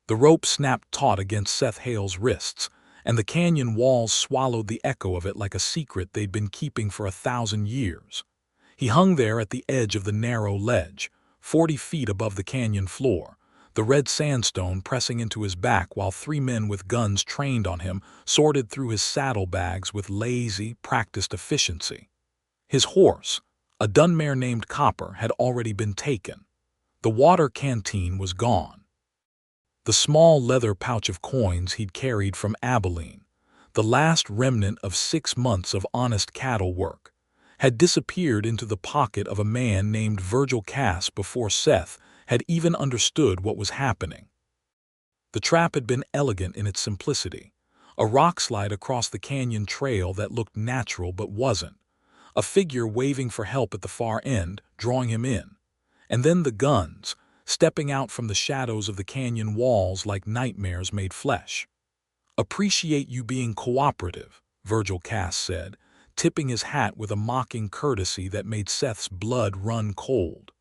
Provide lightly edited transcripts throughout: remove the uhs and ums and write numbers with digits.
The rope snapped taut against Seth Hale's wrists, and the canyon walls swallowed the echo of it like a secret they'd been keeping for 1,000 years. He hung there at the edge of the narrow ledge, 40 feet above the canyon floor, the red sandstone pressing into his back while 3 men with guns trained on him sorted through his saddlebags with lazy, practiced efficiency. His horse, a dun mare named Copper, had already been taken. The water canteen was gone. The small leather pouch of coins he'd carried from Abilene, the last remnant of 6 months of honest cattle work, had disappeared into the pocket of a man named Virgil Cass before Seth had even understood what was happening. The trap had been elegant in its simplicity, a rock slide across the canyon trail that looked natural but wasn't, a figure waving for help at the far end, drawing him in, and then the guns, stepping out from the shadows of the canyon walls like nightmares made flesh. "Appreciate you being cooperative," Virgil Cass said, tipping his hat with a mocking courtesy that made Seth's blood run cold.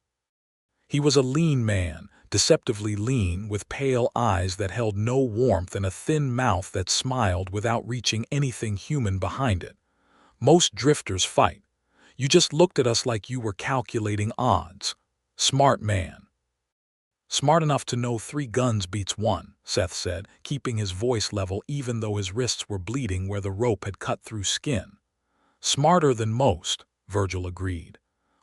He was a lean man, deceptively lean, with pale eyes that held no warmth and a thin mouth that smiled without reaching anything human behind it. "Most drifters fight. You just looked at us like you were calculating odds. Smart man." "Smart enough to know 3 guns beats 1, Seth said, keeping his voice level even though his wrists were bleeding where the rope had cut through skin. "Smarter than most," Virgil agreed.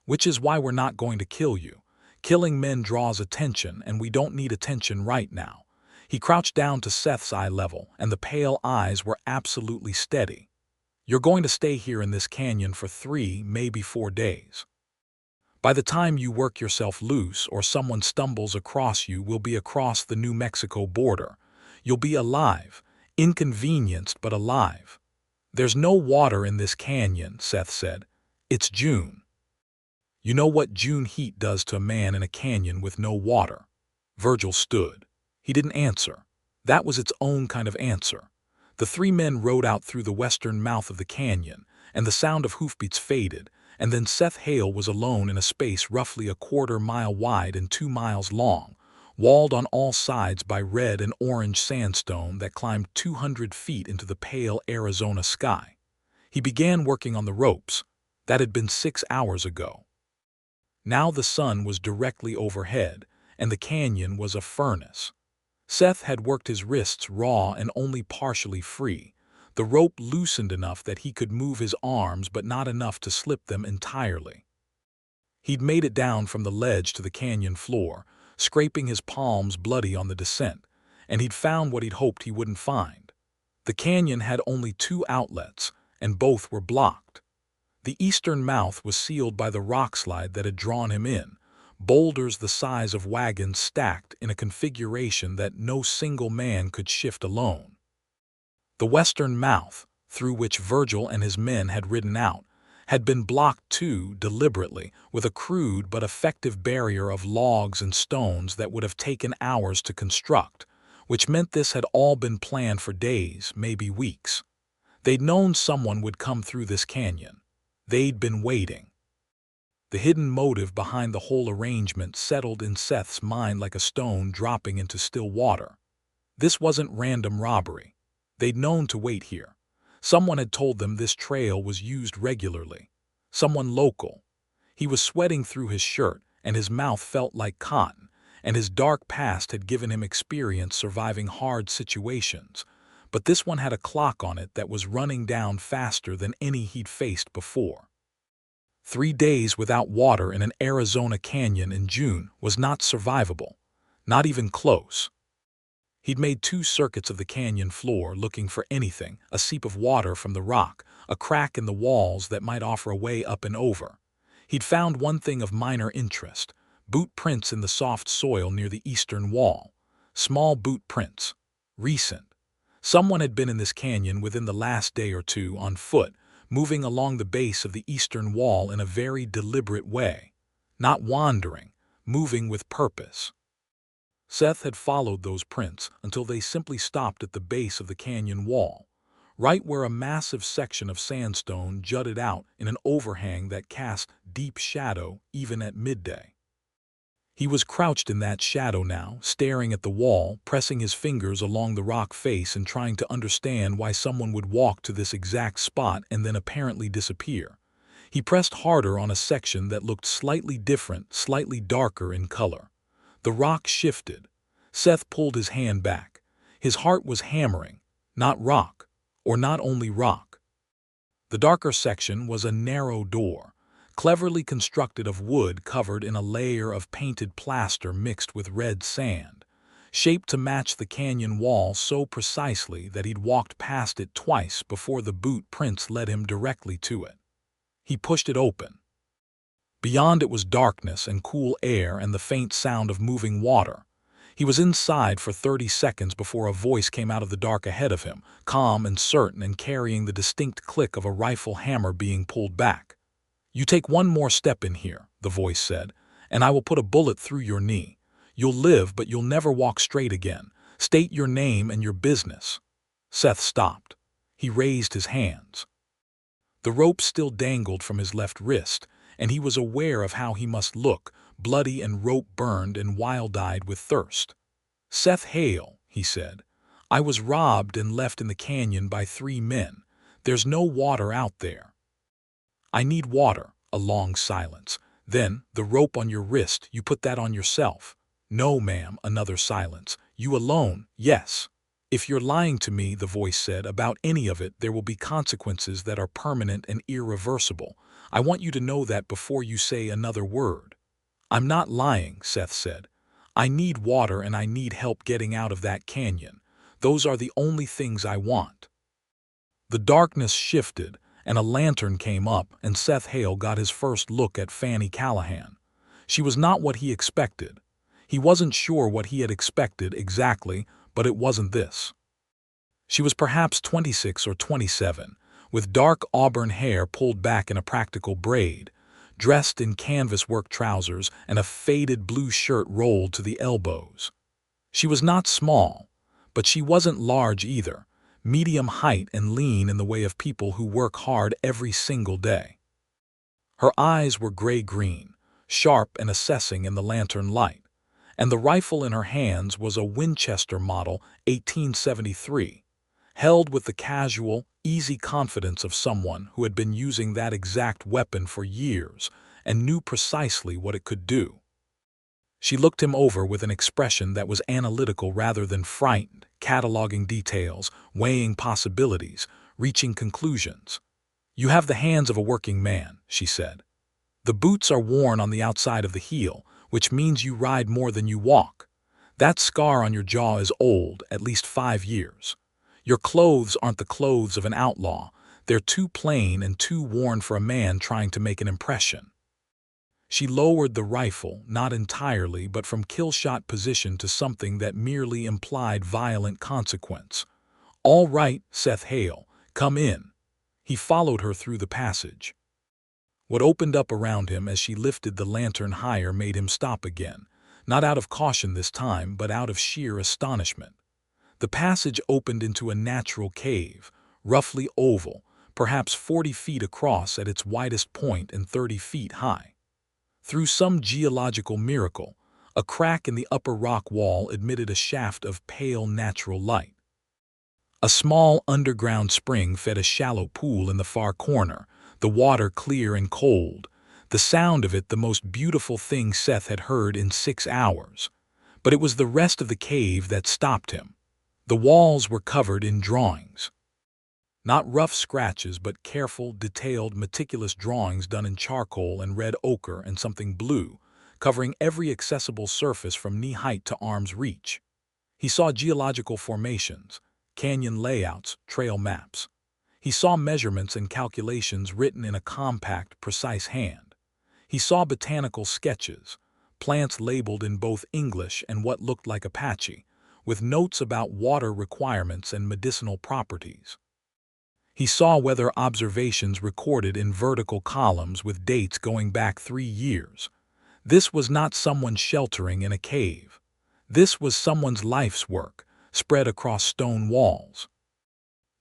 "Which is why we're not going to kill you. Killing men draws attention, and we don't need attention right now." He crouched down to Seth's eye level, and the pale eyes were absolutely steady. "You're going to stay here in this canyon for 3, maybe 4 days. By the time you work yourself loose or someone stumbles across you, we'll be across the New Mexico border. You'll be alive, inconvenienced but alive." "There's no water in this canyon," Seth said. "It's June." "You know what June heat does to a man in a canyon with no water?" Virgil stood. He didn't answer. That was its own kind of answer. The 3 men rode out through the western mouth of the canyon, and the sound of hoofbeats faded, and then Seth Hale was alone in a space roughly a 1/4 mile wide and 2 miles long, walled on all sides by red and orange sandstone that climbed 200 feet into the pale Arizona sky. He began working on the ropes. That had been 6 hours ago. Now the sun was directly overhead, and the canyon was a furnace. Seth had worked his wrists raw and only partially free. The rope loosened enough that he could move his arms but not enough to slip them entirely. He'd made it down from the ledge to the canyon floor, scraping his palms bloody on the descent, and he'd found what he'd hoped he wouldn't find. The canyon had only 2 outlets, and both were blocked. The eastern mouth was sealed by the rockslide that had drawn him in, boulders the size of wagons stacked in a configuration that no single man could shift alone. The western mouth, through which Virgil and his men had ridden out, had been blocked too, deliberately, with a crude but effective barrier of logs and stones that would have taken hours to construct, which meant this had all been planned for days, maybe weeks. They'd known someone would come through this canyon. They'd been waiting. The hidden motive behind the whole arrangement settled in Seth's mind like a stone dropping into still water. This wasn't random robbery. They'd known to wait here. Someone had told them this trail was used regularly. Someone local. He was sweating through his shirt, and his mouth felt like cotton, and his dark past had given him experience surviving hard situations. But this one had a clock on it that was running down faster than any he'd faced before. 3 days without water in an Arizona canyon in June was not survivable. Not even close. He'd made 2 circuits of the canyon floor looking for anything, a seep of water from the rock, a crack in the walls that might offer a way up and over. He'd found one thing of minor interest, boot prints in the soft soil near the eastern wall. Small boot prints. Recent. Someone had been in this canyon within the last day or 2 on foot, moving along the base of the eastern wall in a very deliberate way. Not wandering, moving with purpose. Seth had followed those prints until they simply stopped at the base of the canyon wall, right where a massive section of sandstone jutted out in an overhang that cast deep shadow even at midday. He was crouched in that shadow now, staring at the wall, pressing his fingers along the rock face and trying to understand why someone would walk to this exact spot and then apparently disappear. He pressed harder on a section that looked slightly different, slightly darker in color. The rock shifted. Seth pulled his hand back. His heart was hammering. Not rock, or not only rock. The darker section was a narrow door, cleverly constructed of wood covered in a layer of painted plaster mixed with red sand, shaped to match the canyon wall so precisely that he'd walked past it twice before the boot prints led him directly to it. He pushed it open. Beyond it was darkness and cool air and the faint sound of moving water. He was inside for 30 seconds before a voice came out of the dark ahead of him, calm and certain and carrying the distinct click of a rifle hammer being pulled back. "You take one more step in here," the voice said, "and I will put a bullet through your knee. You'll live, but you'll never walk straight again. State your name and your business." Seth stopped. He raised his hands. The rope still dangled from his left wrist, and he was aware of how he must look, bloody and rope-burned and wild-eyed with thirst. "Seth Hale," he said. "I was robbed and left in the canyon by 3 men. There's no water out there." "I need water." A long silence. "Then, the rope on your wrist, you put that on yourself." "No, ma'am." Another silence. "You alone?" "Yes." "If you're lying to me," the voice said, "about any of it, there will be consequences that are permanent and irreversible. I want you to know that before you say another word." "I'm not lying," Seth said. "I need water and I need help getting out of that canyon. Those are the only things I want." The darkness shifted, and a lantern came up, and Seth Hale got his first look at Fannie Callahan. She was not what he expected. He wasn't sure what he had expected exactly, but it wasn't this. She was perhaps 26 or 27, with dark auburn hair pulled back in a practical braid, dressed in canvas work trousers and a faded blue shirt rolled to the elbows. She was not small, but she wasn't large either, medium height and lean in the way of people who work hard every single day. Her eyes were gray-green, sharp and assessing in the lantern light, and the rifle in her hands was a Winchester model 1873, held with the casual, easy confidence of someone who had been using that exact weapon for years and knew precisely what it could do. She looked him over with an expression that was analytical rather than frightened, cataloging details, weighing possibilities, reaching conclusions. "You have the hands of a working man," she said. "The boots are worn on the outside of the heel, which means you ride more than you walk. That scar on your jaw is old, at least 5 years. Your clothes aren't the clothes of an outlaw. They're too plain and too worn for a man trying to make an impression." She lowered the rifle, not entirely, but from kill-shot position to something that merely implied violent consequence. "All right, Seth Hale, come in." He followed her through the passage. What opened up around him as she lifted the lantern higher made him stop again, not out of caution this time, but out of sheer astonishment. The passage opened into a natural cave, roughly oval, perhaps 40 feet across at its widest point and 30 feet high. Through some geological miracle, a crack in the upper rock wall admitted a shaft of pale natural light. A small underground spring fed a shallow pool in the far corner, the water clear and cold, the sound of it the most beautiful thing Seth had heard in 6 hours. But it was the rest of the cave that stopped him. The walls were covered in drawings. Not rough scratches, but careful, detailed, meticulous drawings done in charcoal and red ochre and something blue, covering every accessible surface from knee-height to arm's reach. He saw geological formations, canyon layouts, trail maps. He saw measurements and calculations written in a compact, precise hand. He saw botanical sketches, plants labeled in both English and what looked like Apache, with notes about water requirements and medicinal properties. He saw weather observations recorded in vertical columns with dates going back 3 years. This was not someone sheltering in a cave. This was someone's life's work, spread across stone walls.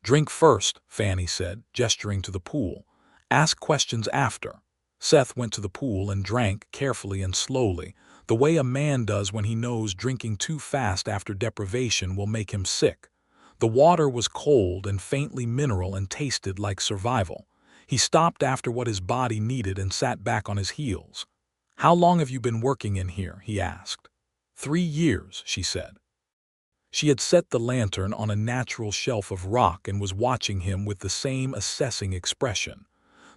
"Drink first," Fannie said, gesturing to the pool. "Ask questions after." Seth went to the pool and drank carefully and slowly, the way a man does when he knows drinking too fast after deprivation will make him sick. The water was cold and faintly mineral and tasted like survival. He stopped after what his body needed and sat back on his heels. "How long have you been working in here?" he asked. 3 years, she said. She had set the lantern on a natural shelf of rock and was watching him with the same assessing expression.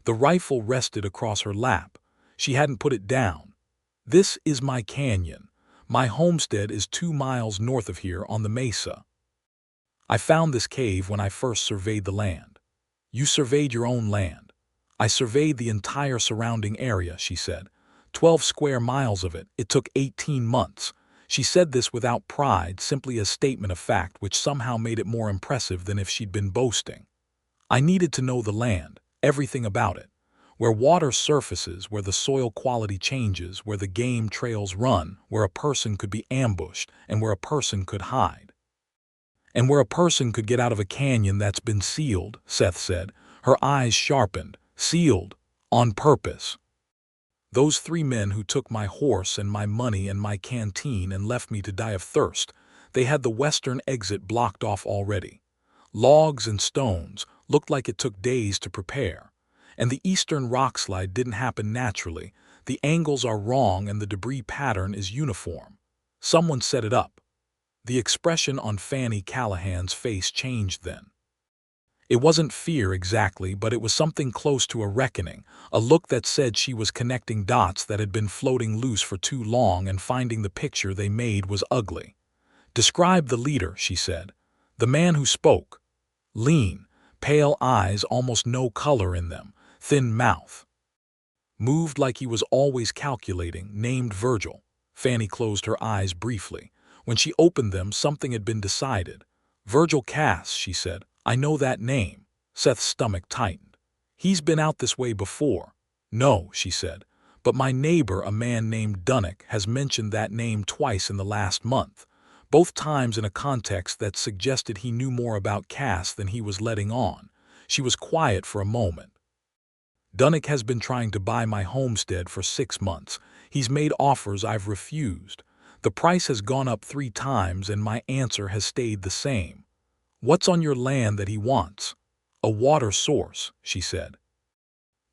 The rifle rested across her lap. She hadn't put it down. "This is my canyon. My homestead is 2 miles north of here on the mesa. I found this cave when I first surveyed the land." "You surveyed your own land?" "I surveyed the entire surrounding area," she said. 12 square miles of it. It took 18 months. She said this without pride, simply a statement of fact which somehow made it more impressive than if she'd been boasting. "I needed to know the land, everything about it. Where water surfaces, where the soil quality changes, where the game trails run, where a person could be ambushed, and where a person could hide. And where a person could get out of a canyon that's been sealed," Seth said. Her eyes sharpened. "Sealed. On purpose. Those 3 men who took my horse and my money and my canteen and left me to die of thirst, they had the western exit blocked off already. Logs and stones, looked like it took days to prepare. And the eastern rockslide didn't happen naturally. The angles are wrong and the debris pattern is uniform. Someone set it up." The expression on Fannie Callahan's face changed then. It wasn't fear exactly, but it was something close to a reckoning, a look that said she was connecting dots that had been floating loose for too long and finding the picture they made was ugly. "Describe the leader," she said. "The man who spoke." "Lean, pale eyes, almost no color in them, thin mouth. Moved like he was always calculating, named Virgil." Fannie closed her eyes briefly. When she opened them, something had been decided. "Virgil Cass," she said. "I know that name." Seth's stomach tightened. "He's been out this way before." "No," she said. "But my neighbor, a man named Dunnick, has mentioned that name twice in the last month, both times in a context that suggested he knew more about Cass than he was letting on." She was quiet for a moment. "Dunnick has been trying to buy my homestead for 6 months. He's made offers I've refused. The price has gone up 3 times and my answer has stayed the same." "What's on your land that he wants?" "A water source," she said.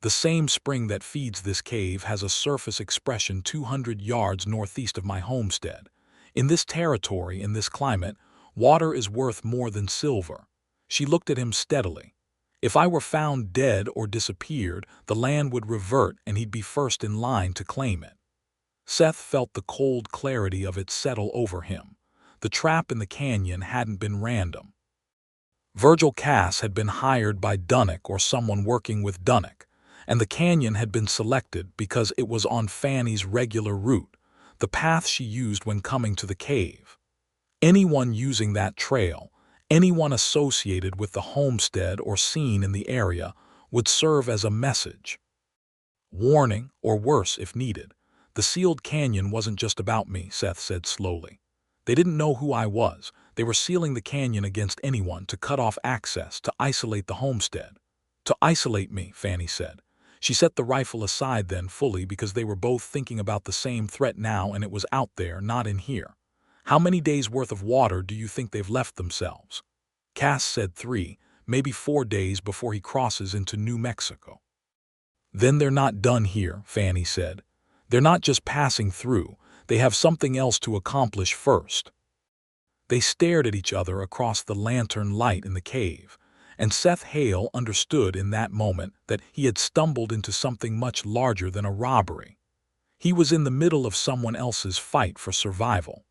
"The same spring that feeds this cave has a surface expression 200 yards northeast of my homestead. In this territory, in this climate, water is worth more than silver." She looked at him steadily. "If I were found dead or disappeared, the land would revert and he'd be first in line to claim it." Seth felt the cold clarity of it settle over him. The trap in the canyon hadn't been random. Virgil Cass had been hired by Dunnick or someone working with Dunnick, and the canyon had been selected because it was on Fannie's regular route, the path she used when coming to the cave. Anyone using that trail, anyone associated with the homestead or seen in the area, would serve as a message. Warning, or worse if needed. "The sealed canyon wasn't just about me," Seth said slowly. "They didn't know who I was. They were sealing the canyon against anyone, to cut off access, to isolate the homestead." "To isolate me," Fannie said. She set the rifle aside then fully because they were both thinking about the same threat now, and it was out there, not in here. "How many days' worth of water do you think they've left themselves?" Cass said 3, maybe 4 days before he crosses into New Mexico. "Then they're not done here," Fannie said. "They're not just passing through. They have something else to accomplish first." They stared at each other across the lantern light in the cave, and Seth Hale understood in that moment that he had stumbled into something much larger than a robbery. He was in the middle of someone else's fight for survival.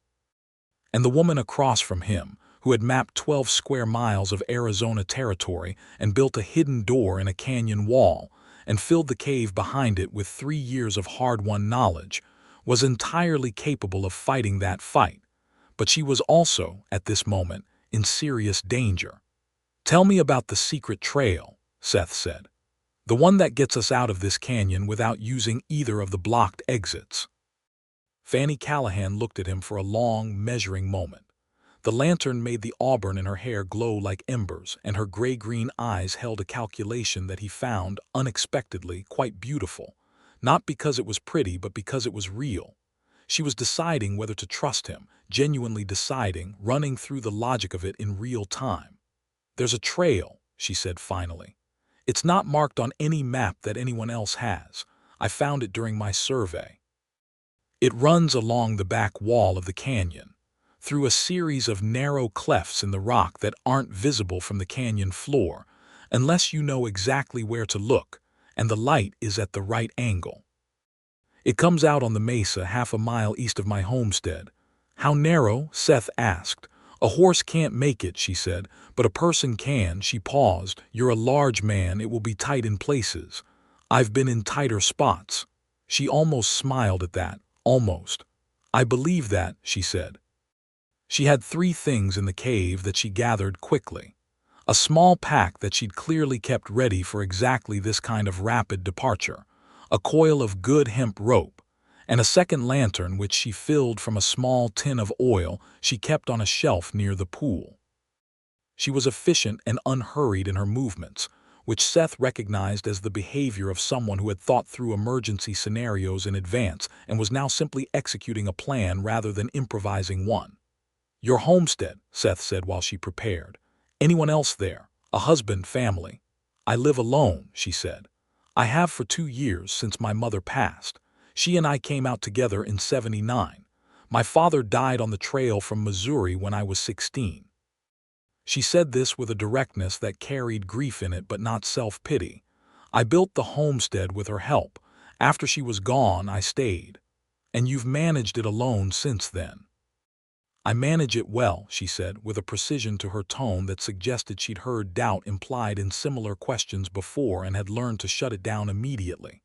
And the woman across from him, who had mapped 12 square miles of Arizona territory and built a hidden door in a canyon wall and filled the cave behind it with 3 years of hard-won knowledge, was entirely capable of fighting that fight. But she was also, at this moment, in serious danger. "Tell me about the secret trail," Seth said. "The one that gets us out of this canyon without using either of the blocked exits." Fannie Callahan looked at him for a long, measuring moment. The lantern made the auburn in her hair glow like embers, and her gray-green eyes held a calculation that he found, unexpectedly, quite beautiful, not because it was pretty but because it was real. She was deciding whether to trust him, genuinely deciding, running through the logic of it in real time. "There's a trail," she said finally. "It's not marked on any map that anyone else has. I found it during my survey. It runs along the back wall of the canyon, through a series of narrow clefts in the rock that aren't visible from the canyon floor, unless you know exactly where to look, and the light is at the right angle. It comes out on the mesa half a mile east of my homestead." "How narrow?" Seth asked. "A horse can't make it," she said, "but a person can." She paused. "You're a large man, it will be tight in places. I've been in tighter spots." She almost smiled at that. Almost. "I believe that," she said. She had 3 things in the cave that she gathered quickly. A small pack that she'd clearly kept ready for exactly this kind of rapid departure, a coil of good hemp rope, and a second lantern which she filled from a small tin of oil she kept on a shelf near the pool. She was efficient and unhurried in her movements, which Seth recognized as the behavior of someone who had thought through emergency scenarios in advance and was now simply executing a plan rather than improvising one. "Your homestead," Seth said while she prepared. "Anyone else there? A husband, family?" "I live alone," she said. "I have for 2 years since my mother passed. She and I came out together in '79. My father died on the trail from Missouri when I was 16. She said this with a directness that carried grief in it but not self-pity. "I built the homestead with her help. After she was gone, I stayed. And you've managed it alone since then." "I manage it well," she said, with a precision to her tone that suggested she'd heard doubt implied in similar questions before and had learned to shut it down immediately.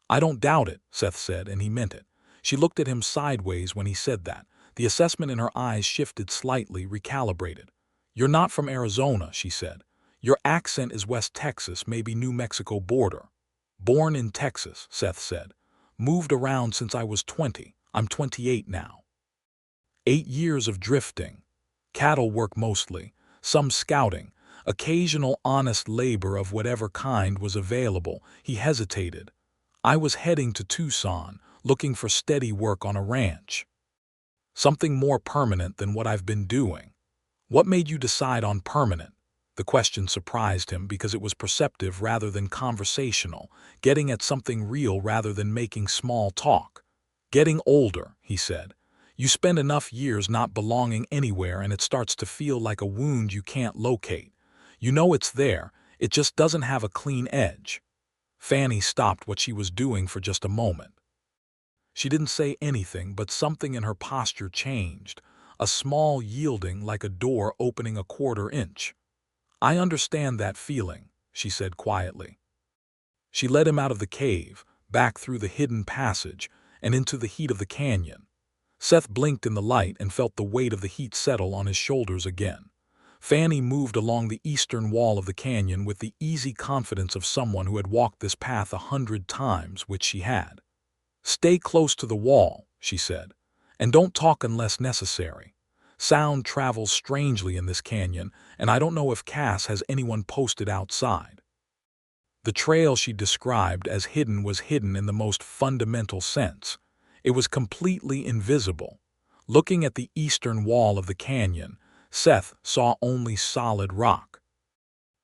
"I don't doubt it," Seth said, and he meant it. She looked at him sideways when he said that. The assessment in her eyes shifted slightly, recalibrated. "You're not from Arizona," she said. "Your accent is West Texas, maybe New Mexico border." "Born in Texas," Seth said. "Moved around since I was 20. I'm 28 now. 8 years of drifting. Cattle work mostly, some scouting, occasional honest labor of whatever kind was available." He hesitated. "I was heading to Tucson, looking for steady work on a ranch. Something more permanent than what I've been doing." "What made you decide on permanent?" The question surprised him because it was perceptive rather than conversational, getting at something real rather than making small talk. "Getting older," he said. "You spend enough years not belonging anywhere and it starts to feel like a wound you can't locate. You know it's there, it just doesn't have a clean edge." Fannie stopped what she was doing for just a moment. She didn't say anything, but something in her posture changed, a small yielding like a door opening a quarter inch. "I understand that feeling," she said quietly. She led him out of the cave, back through the hidden passage, and into the heat of the canyon. Seth blinked in the light and felt the weight of the heat settle on his shoulders again. Fannie moved along the eastern wall of the canyon with the easy confidence of someone who had walked this path 100 times, which she had. "Stay close to the wall," she said, "and don't talk unless necessary. Sound travels strangely in this canyon, and I don't know if Cass has anyone posted outside." The trail she described as hidden was hidden in the most fundamental sense. It was completely invisible. Looking at the eastern wall of the canyon, Seth saw only solid rock.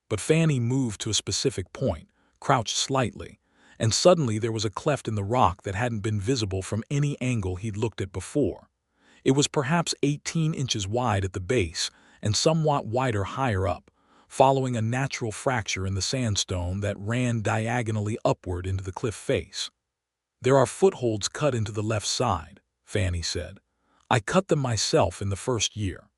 But Fannie moved to a specific point, crouched slightly, and suddenly there was a cleft in the rock that hadn't been visible from any angle he'd looked at before. It was perhaps 18 inches wide at the base and somewhat wider higher up, following a natural fracture in the sandstone that ran diagonally upward into the cliff face. "There are footholds cut into the left side," Fannie said. "I cut them myself in the first year.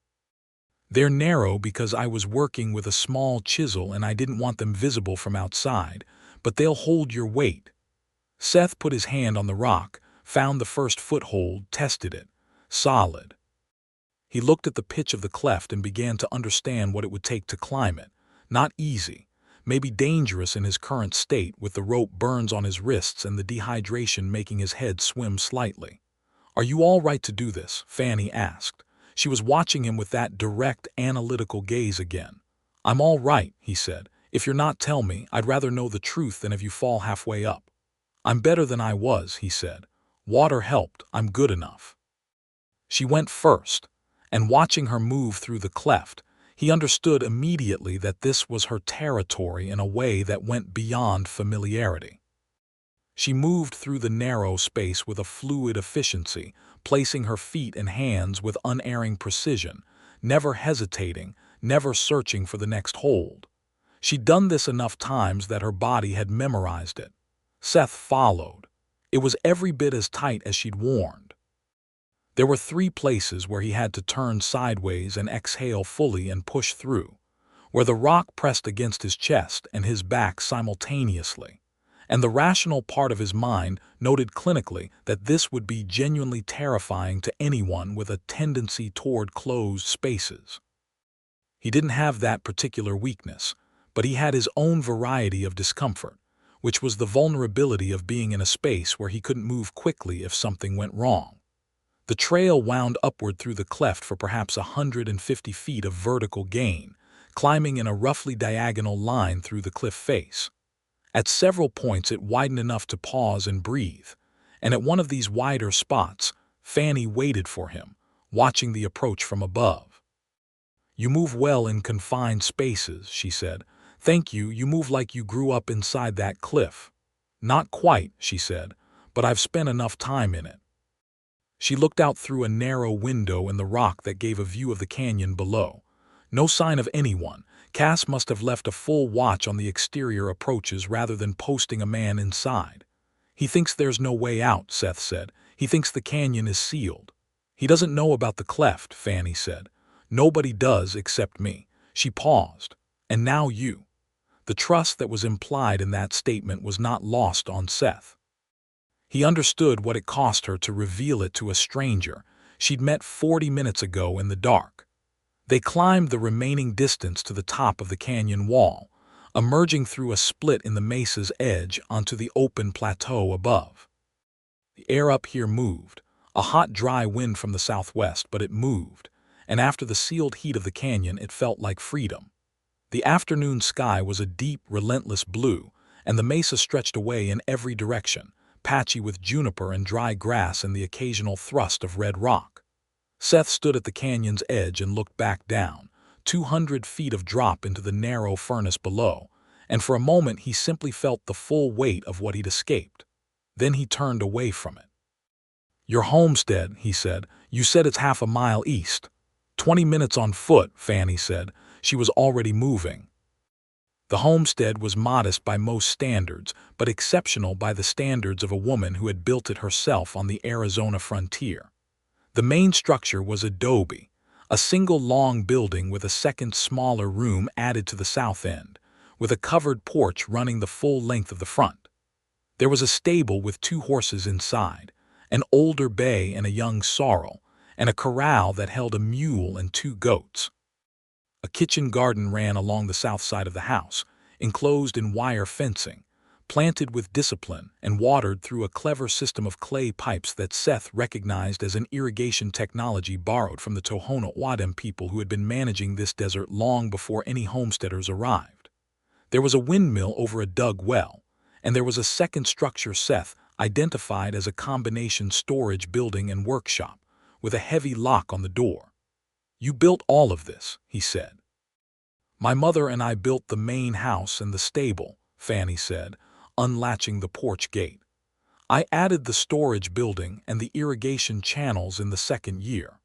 They're narrow because I was working with a small chisel and I didn't want them visible from outside, but they'll hold your weight." Seth put his hand on the rock, found the first foothold, tested it. Solid. He looked at the pitch of the cleft and began to understand what it would take to climb it. Not easy, maybe dangerous in his current state with the rope burns on his wrists and the dehydration making his head swim slightly. "Are you all right to do this?" Fannie asked. She was watching him with that direct, analytical gaze again. "I'm all right," he said. "If you're not, tell me. I'd rather know the truth than if you fall halfway up." "I'm better than I was," he said. Water helped, I'm good enough. She went first, and watching her move through the cleft, he understood immediately that this was her territory in a way that went beyond familiarity. She moved through the narrow space with a fluid efficiency, placing her feet and hands with unerring precision, never hesitating, never searching for the next hold. She'd done this enough times that her body had memorized it. Seth followed. It was every bit as tight as she'd warned. There were 3 places where he had to turn sideways and exhale fully and push through, where the rock pressed against his chest and his back simultaneously. And the rational part of his mind noted clinically that this would be genuinely terrifying to anyone with a tendency toward closed spaces. He didn't have that particular weakness, but he had his own variety of discomfort, which was the vulnerability of being in a space where he couldn't move quickly if something went wrong. The trail wound upward through the cleft for perhaps 150 feet of vertical gain, climbing in a roughly diagonal line through the cliff face. At several points it widened enough to pause and breathe, and at one of these wider spots, Fannie waited for him, watching the approach from above. "You move well in confined spaces," she said. "Thank you, you move like you grew up inside that cliff." "Not quite," she said, "but I've spent enough time in it." She looked out through a narrow window in the rock that gave a view of the canyon below. No sign of anyone. Cass must have left a full watch on the exterior approaches rather than posting a man inside. "He thinks there's no way out," Seth said. "He thinks the canyon is sealed." "He doesn't know about the cleft," Fannie said. "Nobody does except me." She paused. "And now you." The trust that was implied in that statement was not lost on Seth. He understood what it cost her to reveal it to a stranger she'd met 40 minutes ago in the dark. They climbed the remaining distance to the top of the canyon wall, emerging through a split in the mesa's edge onto the open plateau above. The air up here moved, a hot, dry wind from the southwest, but it moved, and after the sealed heat of the canyon it felt like freedom. The afternoon sky was a deep, relentless blue, and the mesa stretched away in every direction, patchy with juniper and dry grass and the occasional thrust of red rock. Seth stood at the canyon's edge and looked back down, 200 feet of drop into the narrow furnace below, and for a moment he simply felt the full weight of what he'd escaped. Then he turned away from it. "Your homestead," he said. "You said it's half a mile east." 20 minutes on foot," Fannie said. She was already moving. The homestead was modest by most standards, but exceptional by the standards of a woman who had built it herself on the Arizona frontier. The main structure was adobe, a single long building with a second smaller room added to the south end, with a covered porch running the full length of the front. There was a stable with 2 horses inside, an older bay and a young sorrel, and a corral that held a mule and 2 goats. A kitchen garden ran along the south side of the house, enclosed in wire fencing, planted with discipline and watered through a clever system of clay pipes that Seth recognized as an irrigation technology borrowed from the Tohono O'odham people who had been managing this desert long before any homesteaders arrived. There was a windmill over a dug well, and there was a second structure Seth identified as a combination storage building and workshop, with a heavy lock on the door. "You built all of this," he said. "My mother and I built the main house and the stable," Fannie said, unlatching the porch gate. "I added the storage building and the irrigation channels in the 2nd year.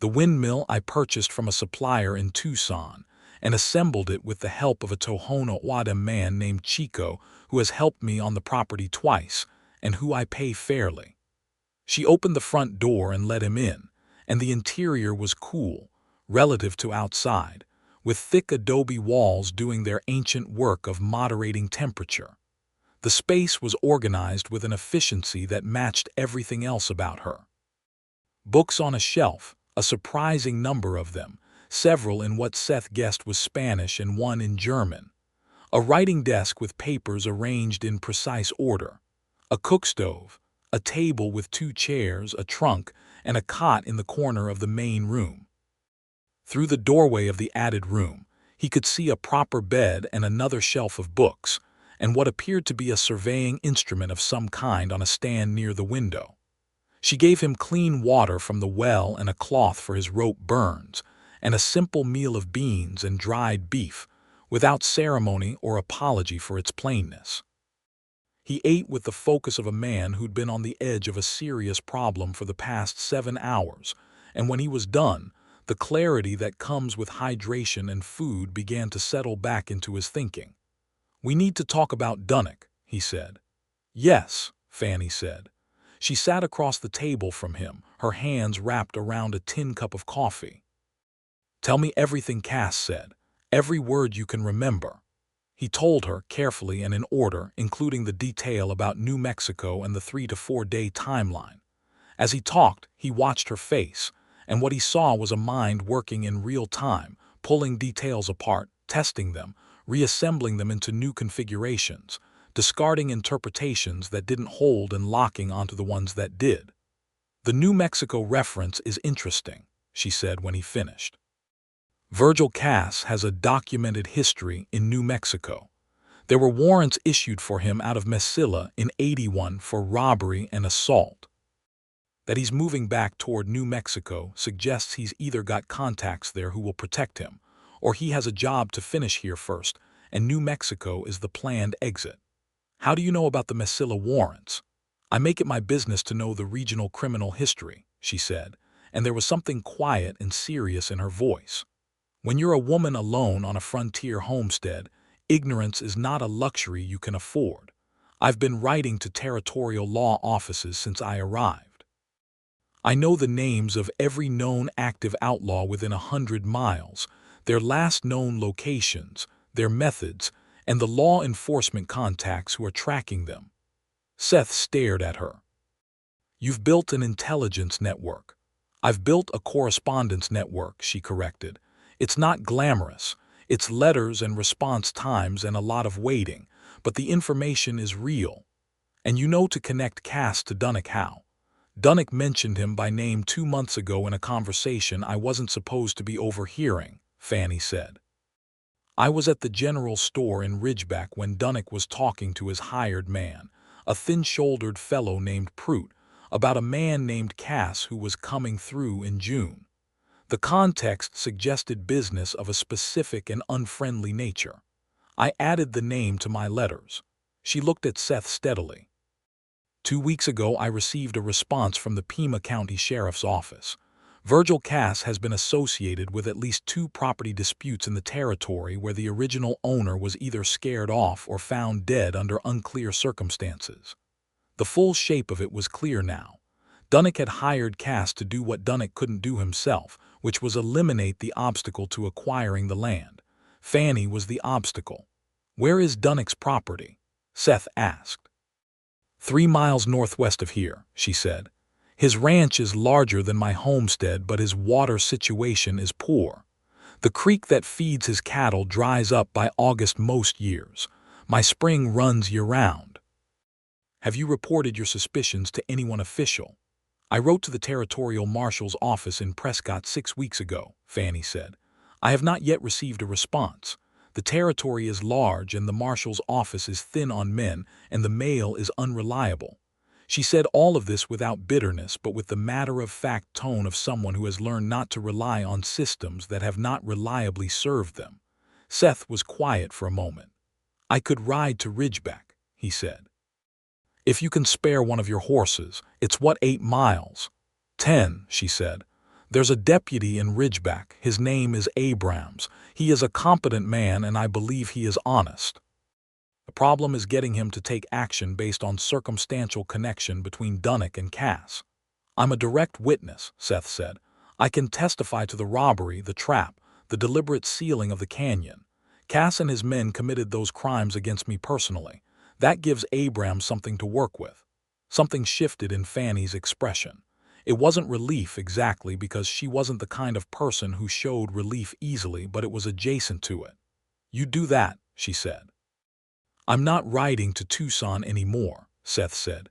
The windmill I purchased from a supplier in Tucson and assembled it with the help of a Tohono O'odham man named Chico who has helped me on the property twice and who I pay fairly." She opened the front door and let him in, and the interior was cool, relative to outside, with thick adobe walls doing their ancient work of moderating temperature. The space was organized with an efficiency that matched everything else about her. Books on a shelf, a surprising number of them, several in what Seth guessed was Spanish and one in German. A writing desk with papers arranged in precise order. A cookstove, a table with 2 chairs, a trunk, and a cot in the corner of the main room. Through the doorway of the added room, he could see a proper bed and another shelf of books, and what appeared to be a surveying instrument of some kind on a stand near the window. She gave him clean water from the well and a cloth for his rope burns, and a simple meal of beans and dried beef, without ceremony or apology for its plainness. He ate with the focus of a man who'd been on the edge of a serious problem for the past 7 hours, and when he was done, the clarity that comes with hydration and food began to settle back into his thinking. "We need to talk about Dunnock," he said. "Yes," Fannie said. She sat across the table from him, her hands wrapped around a tin cup of coffee. "Tell me everything," Cass said. "Every word you can remember." He told her, carefully and in order, including the detail about New Mexico and the 3 to 4 day timeline. As he talked, he watched her face, and what he saw was a mind working in real time, pulling details apart, testing them, reassembling them into new configurations, discarding interpretations that didn't hold and locking onto the ones that did. "The New Mexico reference is interesting," she said when he finished. "Virgil Cass has a documented history in New Mexico. There were warrants issued for him out of Mesilla in '81 for robbery and assault. That he's moving back toward New Mexico suggests he's either got contacts there who will protect him, or he has a job to finish here first, and New Mexico is the planned exit." "How do you know about the Mesilla warrants?" "I make it my business to know the regional criminal history," she said, and there was something quiet and serious in her voice. "When you're a woman alone on a frontier homestead, ignorance is not a luxury you can afford. I've been writing to territorial law offices since I arrived. I know the names of every known active outlaw within 100 miles, their last known locations, their methods, and the law enforcement contacts who are tracking them." Seth stared at her. "You've built an intelligence network." "I've built a correspondence network," she corrected. "It's not glamorous. It's letters and response times and a lot of waiting, but the information is real. And you know to connect Cass to Dunnock how?" "Dunnock mentioned him by name 2 months ago in a conversation I wasn't supposed to be overhearing," Fannie said. "I was at the general store in Ridgeback when Dunnock was talking to his hired man, a thin-shouldered fellow named Prout, about a man named Cass who was coming through in June. The context suggested business of a specific and unfriendly nature. I added the name to my letters." She looked at Seth steadily. 2 weeks ago I received a response from the Pima County Sheriff's Office. Virgil Cass has been associated with at least 2 property disputes in the territory where the original owner was either scared off or found dead under unclear circumstances. The full shape of it was clear now. Dunnock had hired Cass to do what Dunnock couldn't do himself, which was eliminate the obstacle to acquiring the land. Fannie was the obstacle. "Where is Dunnock's property?" Seth asked. 3 miles northwest of here," she said. "His ranch is larger than my homestead, but his water situation is poor. The creek that feeds his cattle dries up by August most years. My spring runs year-round." "Have you reported your suspicions to anyone official?" "I wrote to the territorial marshal's office in Prescott 6 weeks ago," Fannie said. "I have not yet received a response. The territory is large and the marshal's office is thin on men and the mail is unreliable." She said all of this without bitterness, but with the matter-of-fact tone of someone who has learned not to rely on systems that have not reliably served them. Seth was quiet for a moment. "I could ride to Ridgeback," he said. "If you can spare one of your horses. It's what, 8 miles? 10, she said. "There's a deputy in Ridgeback. His name is Abrams. He is a competent man and I believe he is honest. The problem is getting him to take action based on circumstantial connection between Dunnock and Cass." "I'm a direct witness," Seth said. "I can testify to the robbery, the trap, the deliberate sealing of the canyon. Cass and his men committed those crimes against me personally. That gives Abrams something to work with." Something shifted in Fannie's expression. It wasn't relief exactly, because she wasn't the kind of person who showed relief easily, but it was adjacent to it. "You do that," she said. "I'm not riding to Tucson anymore," Seth said.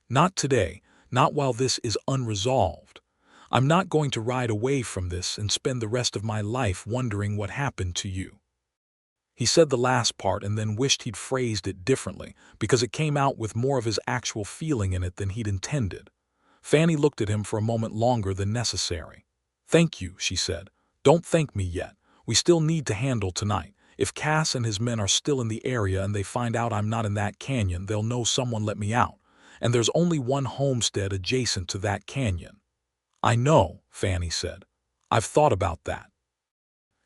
"Not today, not while this is unresolved. I'm not going to ride away from this and spend the rest of my life wondering what happened to you." He said the last part and then wished he'd phrased it differently because it came out with more of his actual feeling in it than he'd intended. Fannie looked at him for a moment longer than necessary. "Thank you," she said. "Don't thank me yet. We still need to handle tonight. If Cass and his men are still in the area and they find out I'm not in that canyon, they'll know someone let me out. And there's only one homestead adjacent to that canyon." "I know," Fannie said. "I've thought about that."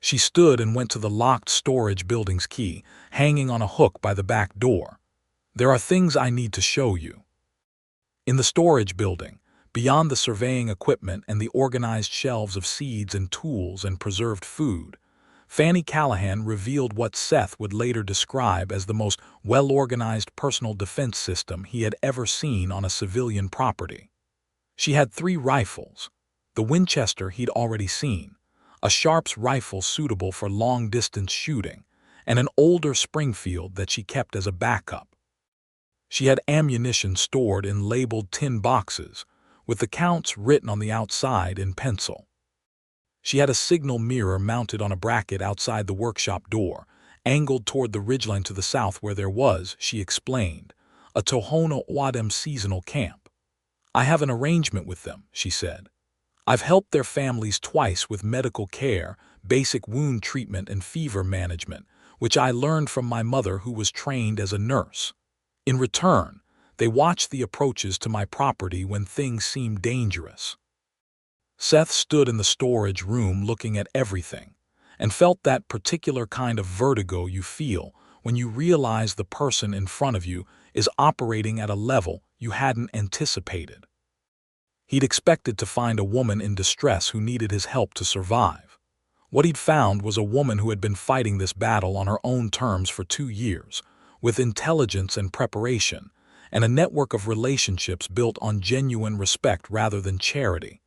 She stood and went to the locked storage building's key, hanging on a hook by the back door. "There are things I need to show you." In the storage building, beyond the surveying equipment and the organized shelves of seeds and tools and preserved food, Fannie Callahan revealed what Seth would later describe as the most well-organized personal defense system he had ever seen on a civilian property. She had 3 rifles: the Winchester he'd already seen, a Sharps rifle suitable for long-distance shooting, and an older Springfield that she kept as a backup. She had ammunition stored in labeled tin boxes, with the counts written on the outside in pencil. She had a signal mirror mounted on a bracket outside the workshop door, angled toward the ridgeline to the south where there was, she explained, a Tohono O'odham seasonal camp. "I have an arrangement with them," she said. "I've helped their families twice with medical care, basic wound treatment and fever management, which I learned from my mother who was trained as a nurse. In return, they watch the approaches to my property when things seem dangerous." Seth stood in the storage room looking at everything, and felt that particular kind of vertigo you feel when you realize the person in front of you is operating at a level you hadn't anticipated. He'd expected to find a woman in distress who needed his help to survive. What he'd found was a woman who had been fighting this battle on her own terms for 2 years, with intelligence and preparation, and a network of relationships built on genuine respect rather than charity,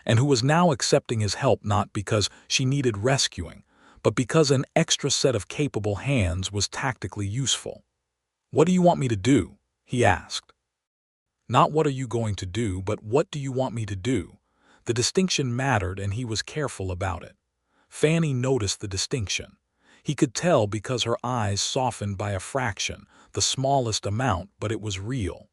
and who was now accepting his help not because she needed rescuing, but because an extra set of capable hands was tactically useful. "What do you want me to do?" he asked. Not what are you going to do, but what do you want me to do? The distinction mattered, and he was careful about it. Fannie noticed the distinction. He could tell because her eyes softened by a fraction, the smallest amount, but it was real.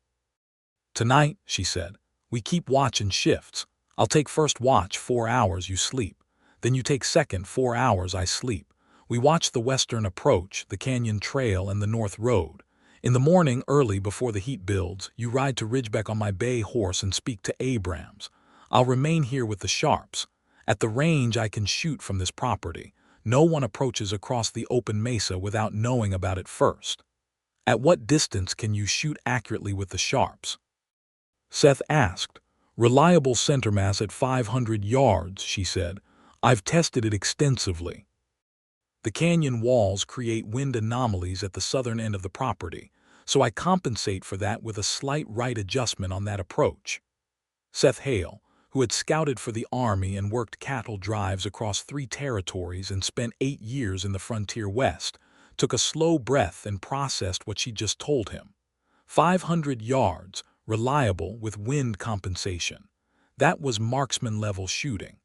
"Tonight," she said, "we keep watch in shifts. I'll take first watch 4 hours, you sleep. Then you take second 4 hours, I sleep. We watch the western approach, the canyon trail, and the north road. In the morning, early before the heat builds, you ride to Ridgebeck on my bay horse and speak to Abrams. I'll remain here with the Sharps. At the range I can shoot from this property. No one approaches across the open mesa without knowing about it first." "At what distance can you shoot accurately with the Sharps?" Seth asked. "Reliable center mass at 500 yards, she said. "I've tested it extensively. The canyon walls create wind anomalies at the southern end of the property, so I compensate for that with a slight right adjustment on that approach." Seth Hale, who had scouted for the Army and worked cattle drives across 3 territories and spent 8 years in the frontier west, took a slow breath and processed what she'd just told him. 500 yards, reliable with wind compensation. That was marksman-level shooting.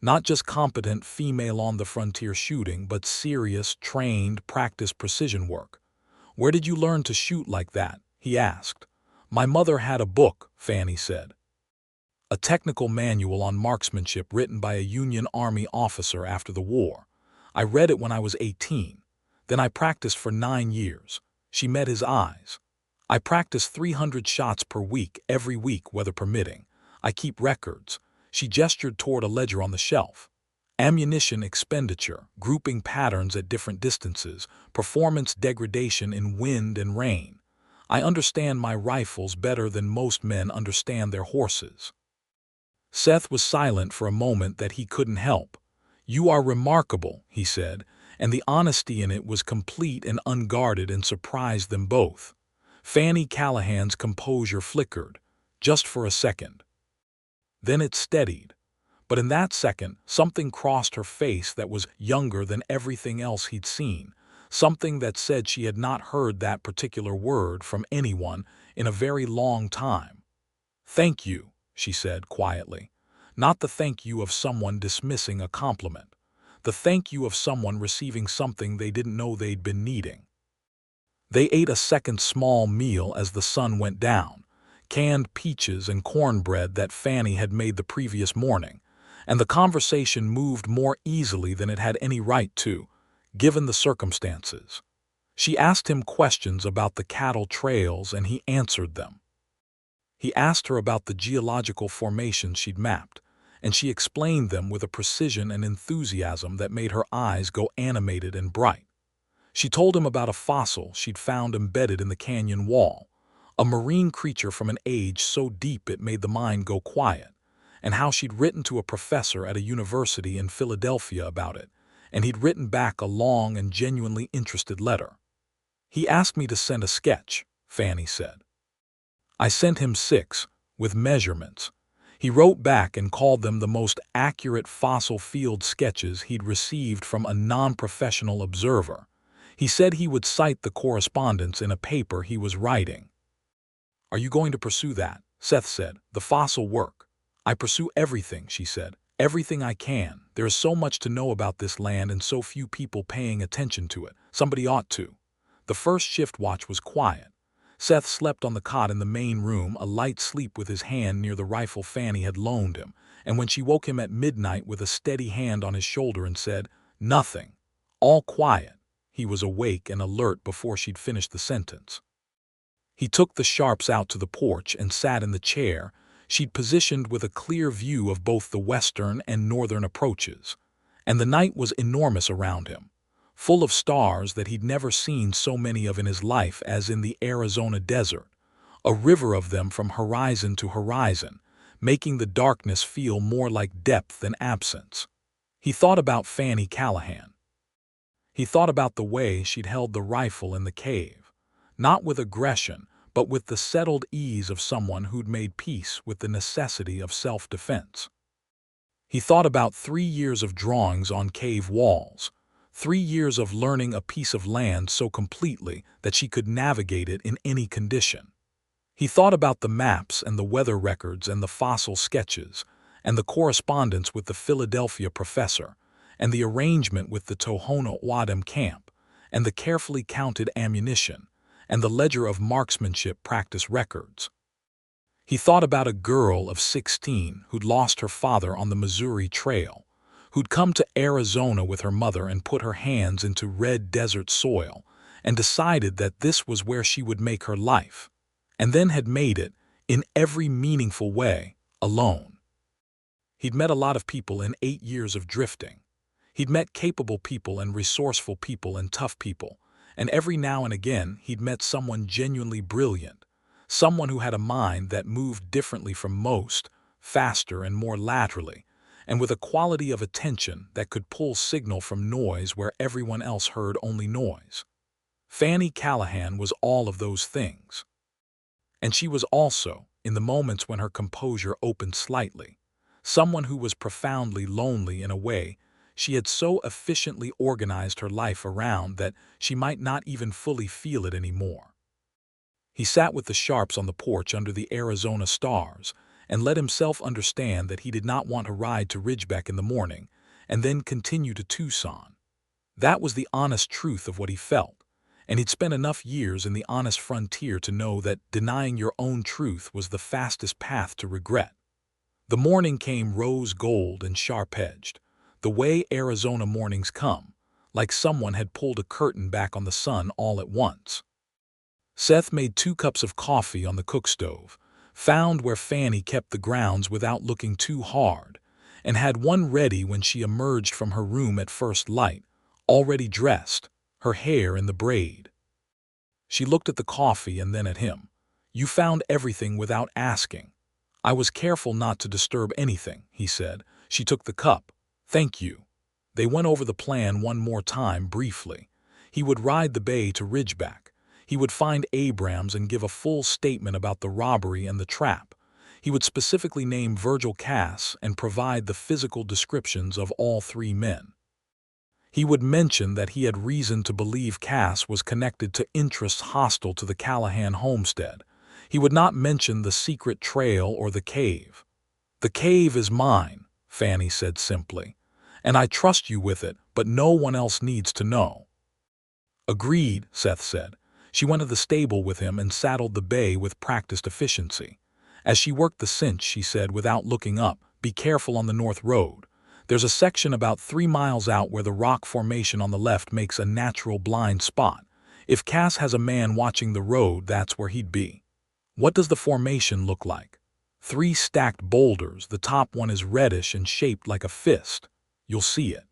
Not just competent female on the frontier shooting, but serious, trained, practiced precision work. "Where did you learn to shoot like that?" he asked. "My mother had a book," Fannie said. "A technical manual on marksmanship written by a Union Army officer after the war. I read it when I was 18. Then I practiced for 9 years. She met his eyes. "I practice 300 shots per week, every week, weather permitting. I keep records." She gestured toward a ledger on the shelf. "Ammunition expenditure, grouping patterns at different distances, performance degradation in wind and rain. I understand my rifles better than most men understand their horses." Seth was silent for a moment that he couldn't help. "You are remarkable," he said, and the honesty in it was complete and unguarded and surprised them both. Fannie Callahan's composure flickered, just for a second. Then it steadied. But in that second, something crossed her face that was younger than everything else he'd seen, something that said she had not heard that particular word from anyone in a very long time. "Thank you," she said quietly. Not the thank you of someone dismissing a compliment. the thank you of someone receiving something they didn't know they'd been needing. They ate a second small meal as the sun went down, canned peaches and cornbread that Fannie had made the previous morning, and the conversation moved more easily than it had any right to, given the circumstances. She asked him questions about the cattle trails and he answered them. He asked her about the geological formations she'd mapped, and she explained them with a precision and enthusiasm that made her eyes go animated and bright. She told him about a fossil she'd found embedded in the canyon wall, a marine creature from an age so deep it made the mind go quiet, and how she'd written to a professor at a university in Philadelphia about it, and he'd written back a long and genuinely interested letter. He asked me to send a sketch, Fannie said. I sent him 6, with measurements. He wrote back and called them the most accurate fossil field sketches he'd received from a non-professional observer. He said he would cite the correspondence in a paper he was writing. Are you going to pursue that? Seth said. The fossil work. I pursue everything, she said. Everything I can. There is so much to know about this land and so few people paying attention to it. Somebody ought to. The first shift watch was quiet. Seth slept on the cot in the main room, a light sleep with his hand near the rifle Fannie had loaned him, and when she woke him at midnight with a steady hand on his shoulder and said, "Nothing. All quiet," he was awake and alert before she'd finished the sentence. He took the Sharps out to the porch and sat in the chair she'd positioned with a clear view of both the western and northern approaches, and the night was enormous around him, full of stars that he'd never seen so many of in his life as in the Arizona desert, a river of them from horizon to horizon, making the darkness feel more like depth than absence. He thought about Fannie Callahan. He thought about the way she'd held the rifle in the cave, not with aggression, but with the settled ease of someone who'd made peace with the necessity of self-defense. He thought about 3 years of drawings on cave walls, 3 years of learning a piece of land so completely that she could navigate it in any condition. He thought about the maps and the weather records and the fossil sketches, and the correspondence with the Philadelphia professor, and the arrangement with the Tohono O'odham camp, and the carefully counted ammunition, and the ledger of marksmanship practice records. He thought about a girl of 16 who'd lost her father on the Missouri Trail, who'd come to Arizona with her mother and put her hands into red desert soil and decided that this was where she would make her life, and then had made it, in every meaningful way, alone. He'd met a lot of people in 8 years of drifting. He'd met capable people and resourceful people and tough people, and every now and again he'd met someone genuinely brilliant, someone who had a mind that moved differently from most, faster and more laterally, and with a quality of attention that could pull signal from noise where everyone else heard only noise. Fannie Callahan was all of those things. And she was also, in the moments when her composure opened slightly, someone who was profoundly lonely in a way she had so efficiently organized her life around that she might not even fully feel it anymore. He sat with the Sharps on the porch under the Arizona stars and let himself understand that he did not want to ride to Ridgeback in the morning and then continue to Tucson. That was the honest truth of what he felt, and he'd spent enough years in the honest frontier to know that denying your own truth was the fastest path to regret. The morning came rose gold and sharp-edged, the way Arizona mornings come, like someone had pulled a curtain back on the sun all at once. Seth made 2 cups of coffee on the cook stove, found where Fannie kept the grounds without looking too hard, and had one ready when she emerged from her room at first light, already dressed, her hair in the braid. She looked at the coffee and then at him. "You found everything without asking." "I was careful not to disturb anything," he said. She took the cup. "Thank you." They went over the plan one more time briefly. He would ride the bay to Ridgeback. He would find Abrams and give a full statement about the robbery and the trap. He would specifically name Virgil Cass and provide the physical descriptions of all 3 men. He would mention that he had reason to believe Cass was connected to interests hostile to the Callahan homestead. He would not mention the secret trail or the cave. "The cave is mine," Fannie said simply, And I trust you with it, but no one else needs to know." "Agreed," Seth said. She went to the stable with him and saddled the bay with practiced efficiency. As she worked the cinch, she said without looking up, "Be careful on the north road. There's a section about 3 miles out where the rock formation on the left makes a natural blind spot. If Cass has a man watching the road, that's where he'd be." "What does the formation look like?" "3 stacked boulders. The top one is reddish and shaped like a fist. You'll see it.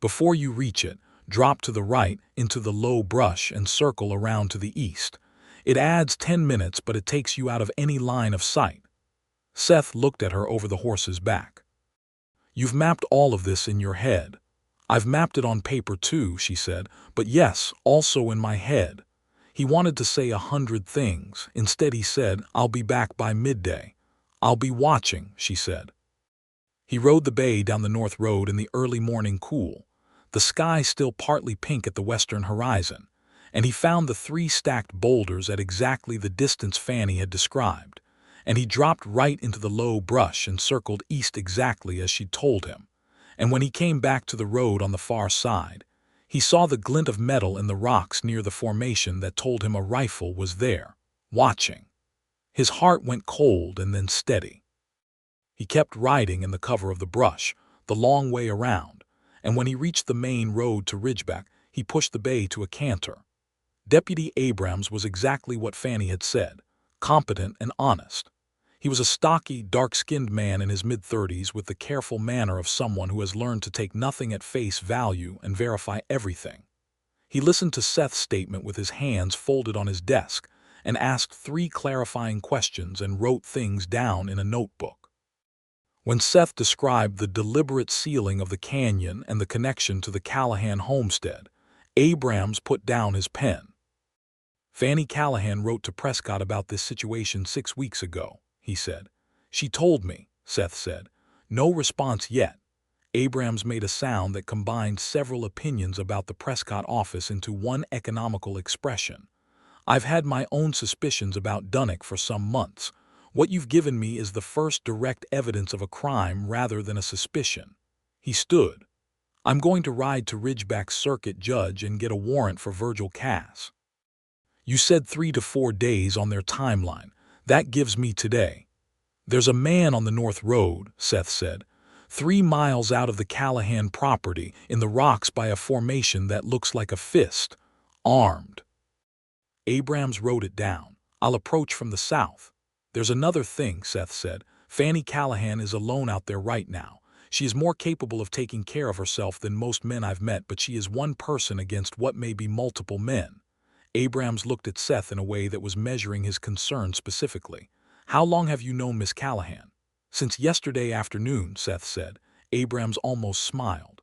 Before you reach it, drop to the right into the low brush and circle around to the east. It adds 10 minutes, but it takes you out of any line of sight." Seth looked at her over the horse's back. "You've mapped all of this in your head." "I've mapped it on paper too," she said, "but yes, also in my head." He wanted to say 100 things. Instead he said, "I'll be back by midday." "I'll be watching," she said. He rode the bay down the north road in the early morning cool, the sky still partly pink at the western horizon, and he found the 3 stacked boulders at exactly the distance Fannie had described, and he dropped right into the low brush and circled east exactly as she'd told him. And when he came back to the road on the far side, he saw the glint of metal in the rocks near the formation that told him a rifle was there, watching. His heart went cold and then steady. He kept riding in the cover of the brush, the long way around, and when he reached the main road to Ridgeback, he pushed the bay to a canter. Deputy Abrams was exactly what Fannie had said, competent and honest. He was a stocky, dark-skinned man in his mid-30s with the careful manner of someone who has learned to take nothing at face value and verify everything. He listened to Seth's statement with his hands folded on his desk and asked 3 clarifying questions and wrote things down in a notebook. When Seth described the deliberate sealing of the canyon and the connection to the Callahan homestead, Abrams put down his pen. "Fannie Callahan wrote to Prescott about this situation 6 weeks ago," he said. "She told me," Seth said. "No response yet." Abrams made a sound that combined several opinions about the Prescott office into one economical expression. "I've had my own suspicions about Dunnick for some months. What you've given me is the first direct evidence of a crime rather than a suspicion." He stood. "I'm going to ride to Ridgeback Circuit Judge and get a warrant for Virgil Cass." "You said 3 to 4 days on their timeline. That gives me today." "There's a man on the north road," Seth said, 3 miles out of the Callahan property in the rocks by a formation that looks like a fist, armed." Abrams wrote it down. "I'll approach from the south." "There's another thing," Seth said. "Fannie Callahan is alone out there right now. She is more capable of taking care of herself than most men I've met, but she is one person against what may be multiple men." Abrams looked at Seth in a way that was measuring his concern specifically. "How long have you known Miss Callahan?" "Since yesterday afternoon," Seth said. Abrams almost smiled.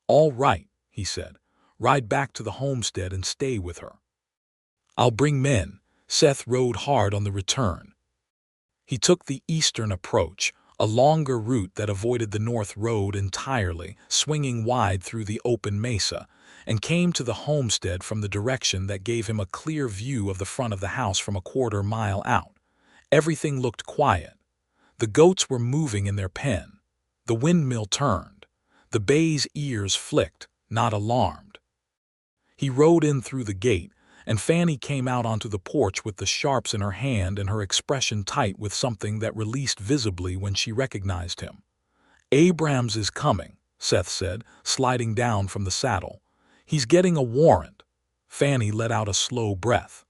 "All right," he said. "Ride back to the homestead and stay with her." "I'll bring men." Seth rode hard on the return. He took the eastern approach, a longer route that avoided the north road entirely, swinging wide through the open mesa, and came to the homestead from the direction that gave him a clear view of the front of the house from a quarter-mile out. Everything looked quiet. The goats were moving in their pen. The windmill turned. The bay's ears flicked, not alarmed. He rode in through the gate, and Fannie came out onto the porch with the sharps in her hand and her expression tight with something that released visibly when she recognized him. "Abrams is coming," Seth said, sliding down from the saddle. "He's getting a warrant." Fannie let out a slow breath.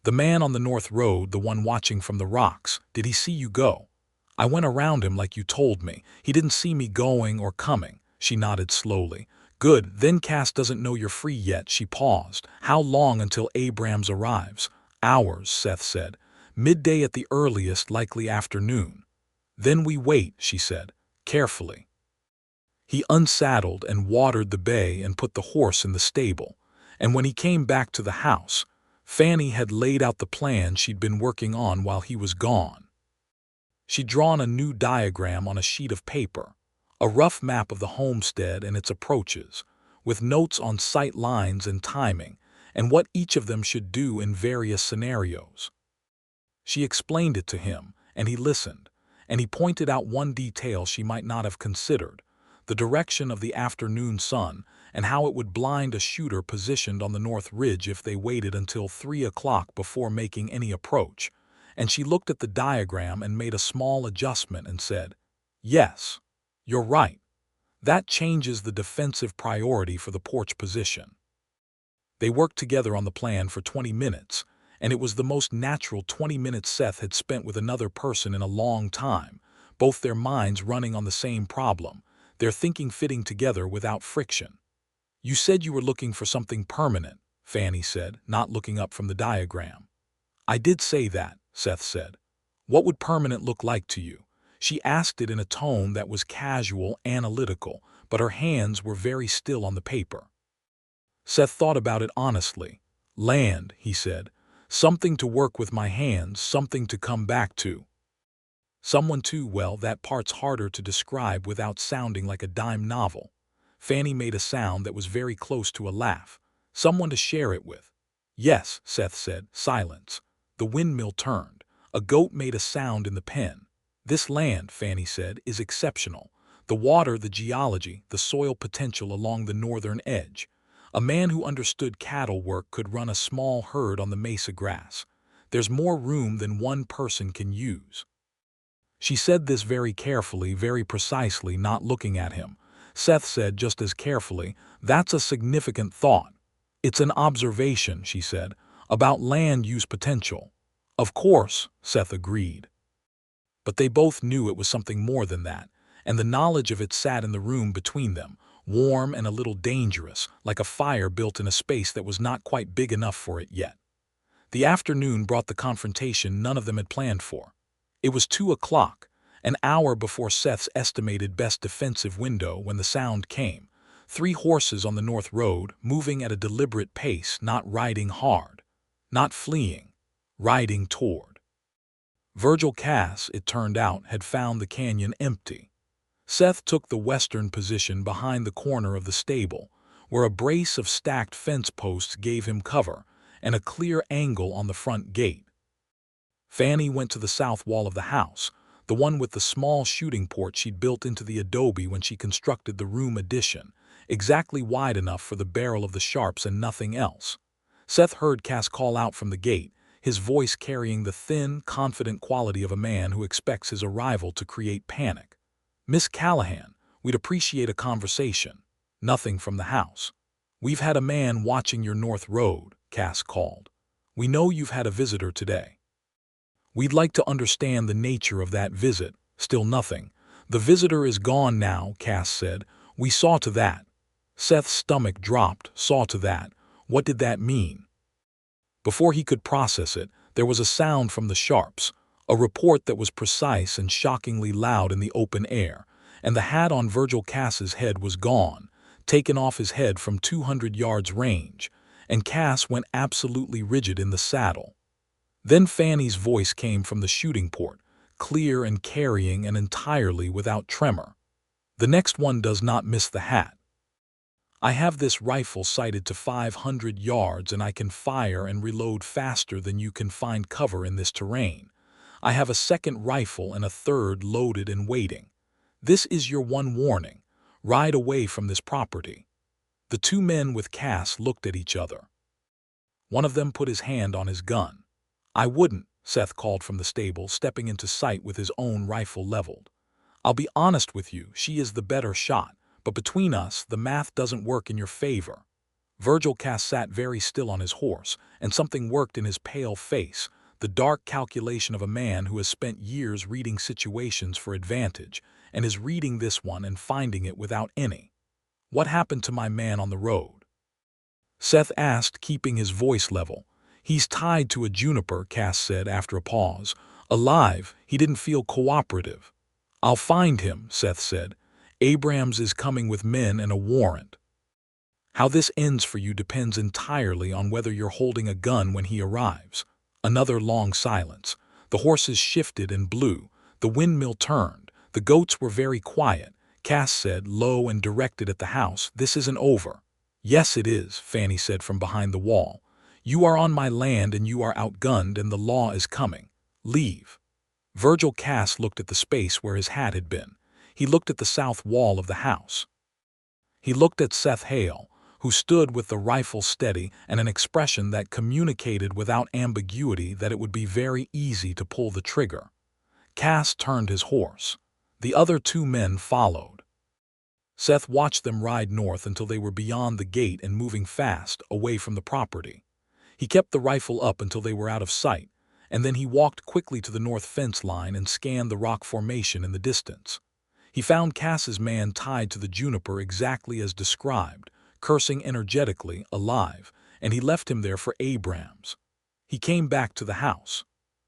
"The man on the north road, the one watching from the rocks, did he see you go?" "I went around him like you told me. He didn't see me going or coming." She nodded slowly. "Good, then Cass doesn't know you're free yet." She paused. "How long until Abrams arrives?" "Hours," Seth said. "Midday at the earliest, likely afternoon." "Then we wait," she said, carefully. He unsaddled and watered the bay and put the horse in the stable, and when he came back to the house, Fannie had laid out the plan she'd been working on while he was gone. She'd drawn a new diagram on a sheet of paper, a rough map of the homestead and its approaches, with notes on sight lines and timing, and what each of them should do in various scenarios. She explained it to him, and he listened, and he pointed out one detail she might not have considered: the direction of the afternoon sun, and how it would blind a shooter positioned on the north ridge if they waited until 3 o'clock before making any approach. And she looked at the diagram and made a small adjustment and said, "Yes, you're right. That changes the defensive priority for the porch position." They worked together on the plan for 20 minutes, and it was the most natural 20 minutes Seth had spent with another person in a long time, both their minds running on the same problem, their thinking fitting together without friction. "You said you were looking for something permanent," Fannie said, not looking up from the diagram. "I did say that," Seth said. "What would permanent look like to you?" She asked it in a tone that was casual, analytical, but her hands were very still on the paper. Seth thought about it honestly. "Land," he said. "Something to work with my hands, something to come back to." Someone too, well, that part's harder to describe without sounding like a dime novel. Fannie made a sound that was very close to a laugh. "Someone to share it with." "Yes," Seth said. Silence. The windmill turned. A goat made a sound in the pen. "This land," Fannie said, "is exceptional. The water, the geology, the soil potential along the northern edge. A man who understood cattle work could run a small herd on the mesa grass. There's more room than one person can use." She said this very carefully, very precisely, not looking at him. Seth said just as carefully, "That's a significant thought." "It's an observation," she said, "about land use potential." "Of course," Seth agreed. But they both knew it was something more than that, and the knowledge of it sat in the room between them, warm and a little dangerous, like a fire built in a space that was not quite big enough for it yet. The afternoon brought the confrontation none of them had planned for. It was 2 o'clock, an hour before Seth's estimated best defensive window, when the sound came. 3 horses on the north road, moving at a deliberate pace, not riding hard, not fleeing, riding toward. Virgil Cass, it turned out, had found the canyon empty. Seth took the western position behind the corner of the stable, where a brace of stacked fence posts gave him cover, and a clear angle on the front gate. Fannie went to the south wall of the house, the one with the small shooting port she'd built into the adobe when she constructed the room addition, exactly wide enough for the barrel of the sharps and nothing else. Seth heard Cass call out from the gate, his voice carrying the thin, confident quality of a man who expects his arrival to create panic. "Miss Callahan, we'd appreciate a conversation." Nothing from the house. "We've had a man watching your north road," Cass called. "We know you've had a visitor today. We'd like to understand the nature of that visit." Still nothing. "The visitor is gone now," Cass said. "We saw to that." Seth's stomach dropped. Saw to that. What did that mean? Before he could process it, there was a sound from the sharps, a report that was precise and shockingly loud in the open air, and the hat on Virgil Cass's head was gone, taken off his head from 200 yards range, and Cass went absolutely rigid in the saddle. Then Fannie's voice came from the shooting port, clear and carrying and entirely without tremor. "The next one does not miss the hat. I have this rifle sighted to 500 yards, and I can fire and reload faster than you can find cover in this terrain. I have a second rifle and a third loaded and waiting. This is your one warning. Ride away from this property." The 2 men with Cass looked at each other. One of them put his hand on his gun. "I wouldn't," Seth called from the stable, stepping into sight with his own rifle leveled. "I'll be honest with you, she is the better shot, but between us, the math doesn't work in your favor." Virgil Cass sat very still on his horse, and something worked in his pale face, the dark calculation of a man who has spent years reading situations for advantage, and is reading this one and finding it without any. "What happened to my man on the road?" Seth asked, keeping his voice level. "He's tied to a juniper," Cass said after a pause. "Alive, he didn't feel cooperative." "I'll find him," Seth said. "Abrams is coming with men and a warrant. How this ends for you depends entirely on whether you're holding a gun when he arrives." Another long silence. The horses shifted and blew. The windmill turned. The goats were very quiet. Cass said, low and directed at the house, "This isn't over." "Yes, it is," Fannie said from behind the wall. "You are on my land and you are outgunned, and the law is coming. Leave." Virgil Cass looked at the space where his hat had been. He looked at the south wall of the house. He looked at Seth Hale, who stood with the rifle steady and an expression that communicated without ambiguity that it would be very easy to pull the trigger. Cass turned his horse. The other two men followed. Seth watched them ride north until they were beyond the gate and moving fast, away from the property. He kept the rifle up until they were out of sight, and then he walked quickly to the north fence line and scanned the rock formation in the distance. He found Cass's man tied to the juniper exactly as described, cursing energetically, alive, and he left him there for Abrams. He came back to the house.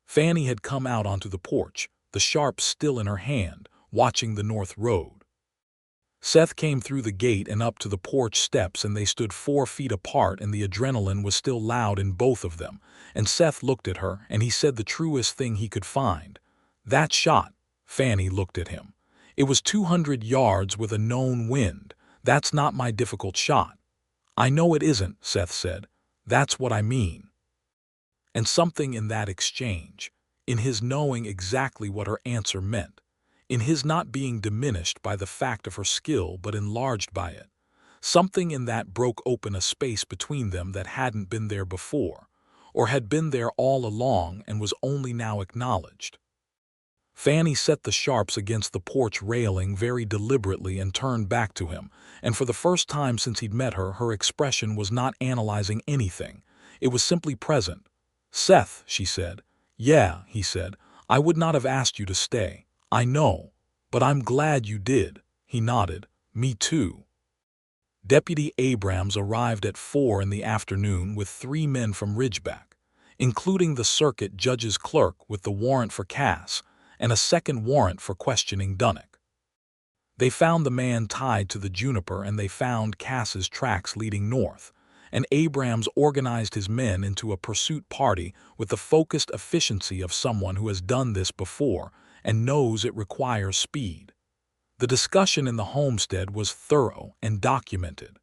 Fannie had come out onto the porch, the sharp still in her hand, watching the north road. Seth came through the gate and up to the porch steps, and they stood 4 feet apart, and the adrenaline was still loud in both of them. And Seth looked at her, and he said the truest thing he could find. "That shot." Fannie looked at him. "It was 200 yards with a known wind. That's not my difficult shot." "I know it isn't," Seth said. "That's what I mean." And something in that exchange, in his knowing exactly what her answer meant, in his not being diminished by the fact of her skill but enlarged by it, something in that broke open a space between them that hadn't been there before, or had been there all along and was only now acknowledged. Fannie set the sharps against the porch railing very deliberately and turned back to him, and for the first time since he'd met her, her expression was not analyzing anything. It was simply present. "Seth," she said. "Yeah," he said. "I would not have asked you to stay. I know, but I'm glad you did." He nodded. "Me too." Deputy Abrams arrived at 4 in the afternoon with 3 men from Ridgeback, including the circuit judge's clerk with the warrant for Cass and a second warrant for questioning Dunnick. They found the man tied to the juniper, and they found Cass's tracks leading north, and Abrams organized his men into a pursuit party with the focused efficiency of someone who has done this before and knows it requires speed. The discussion in the homestead was thorough and documented.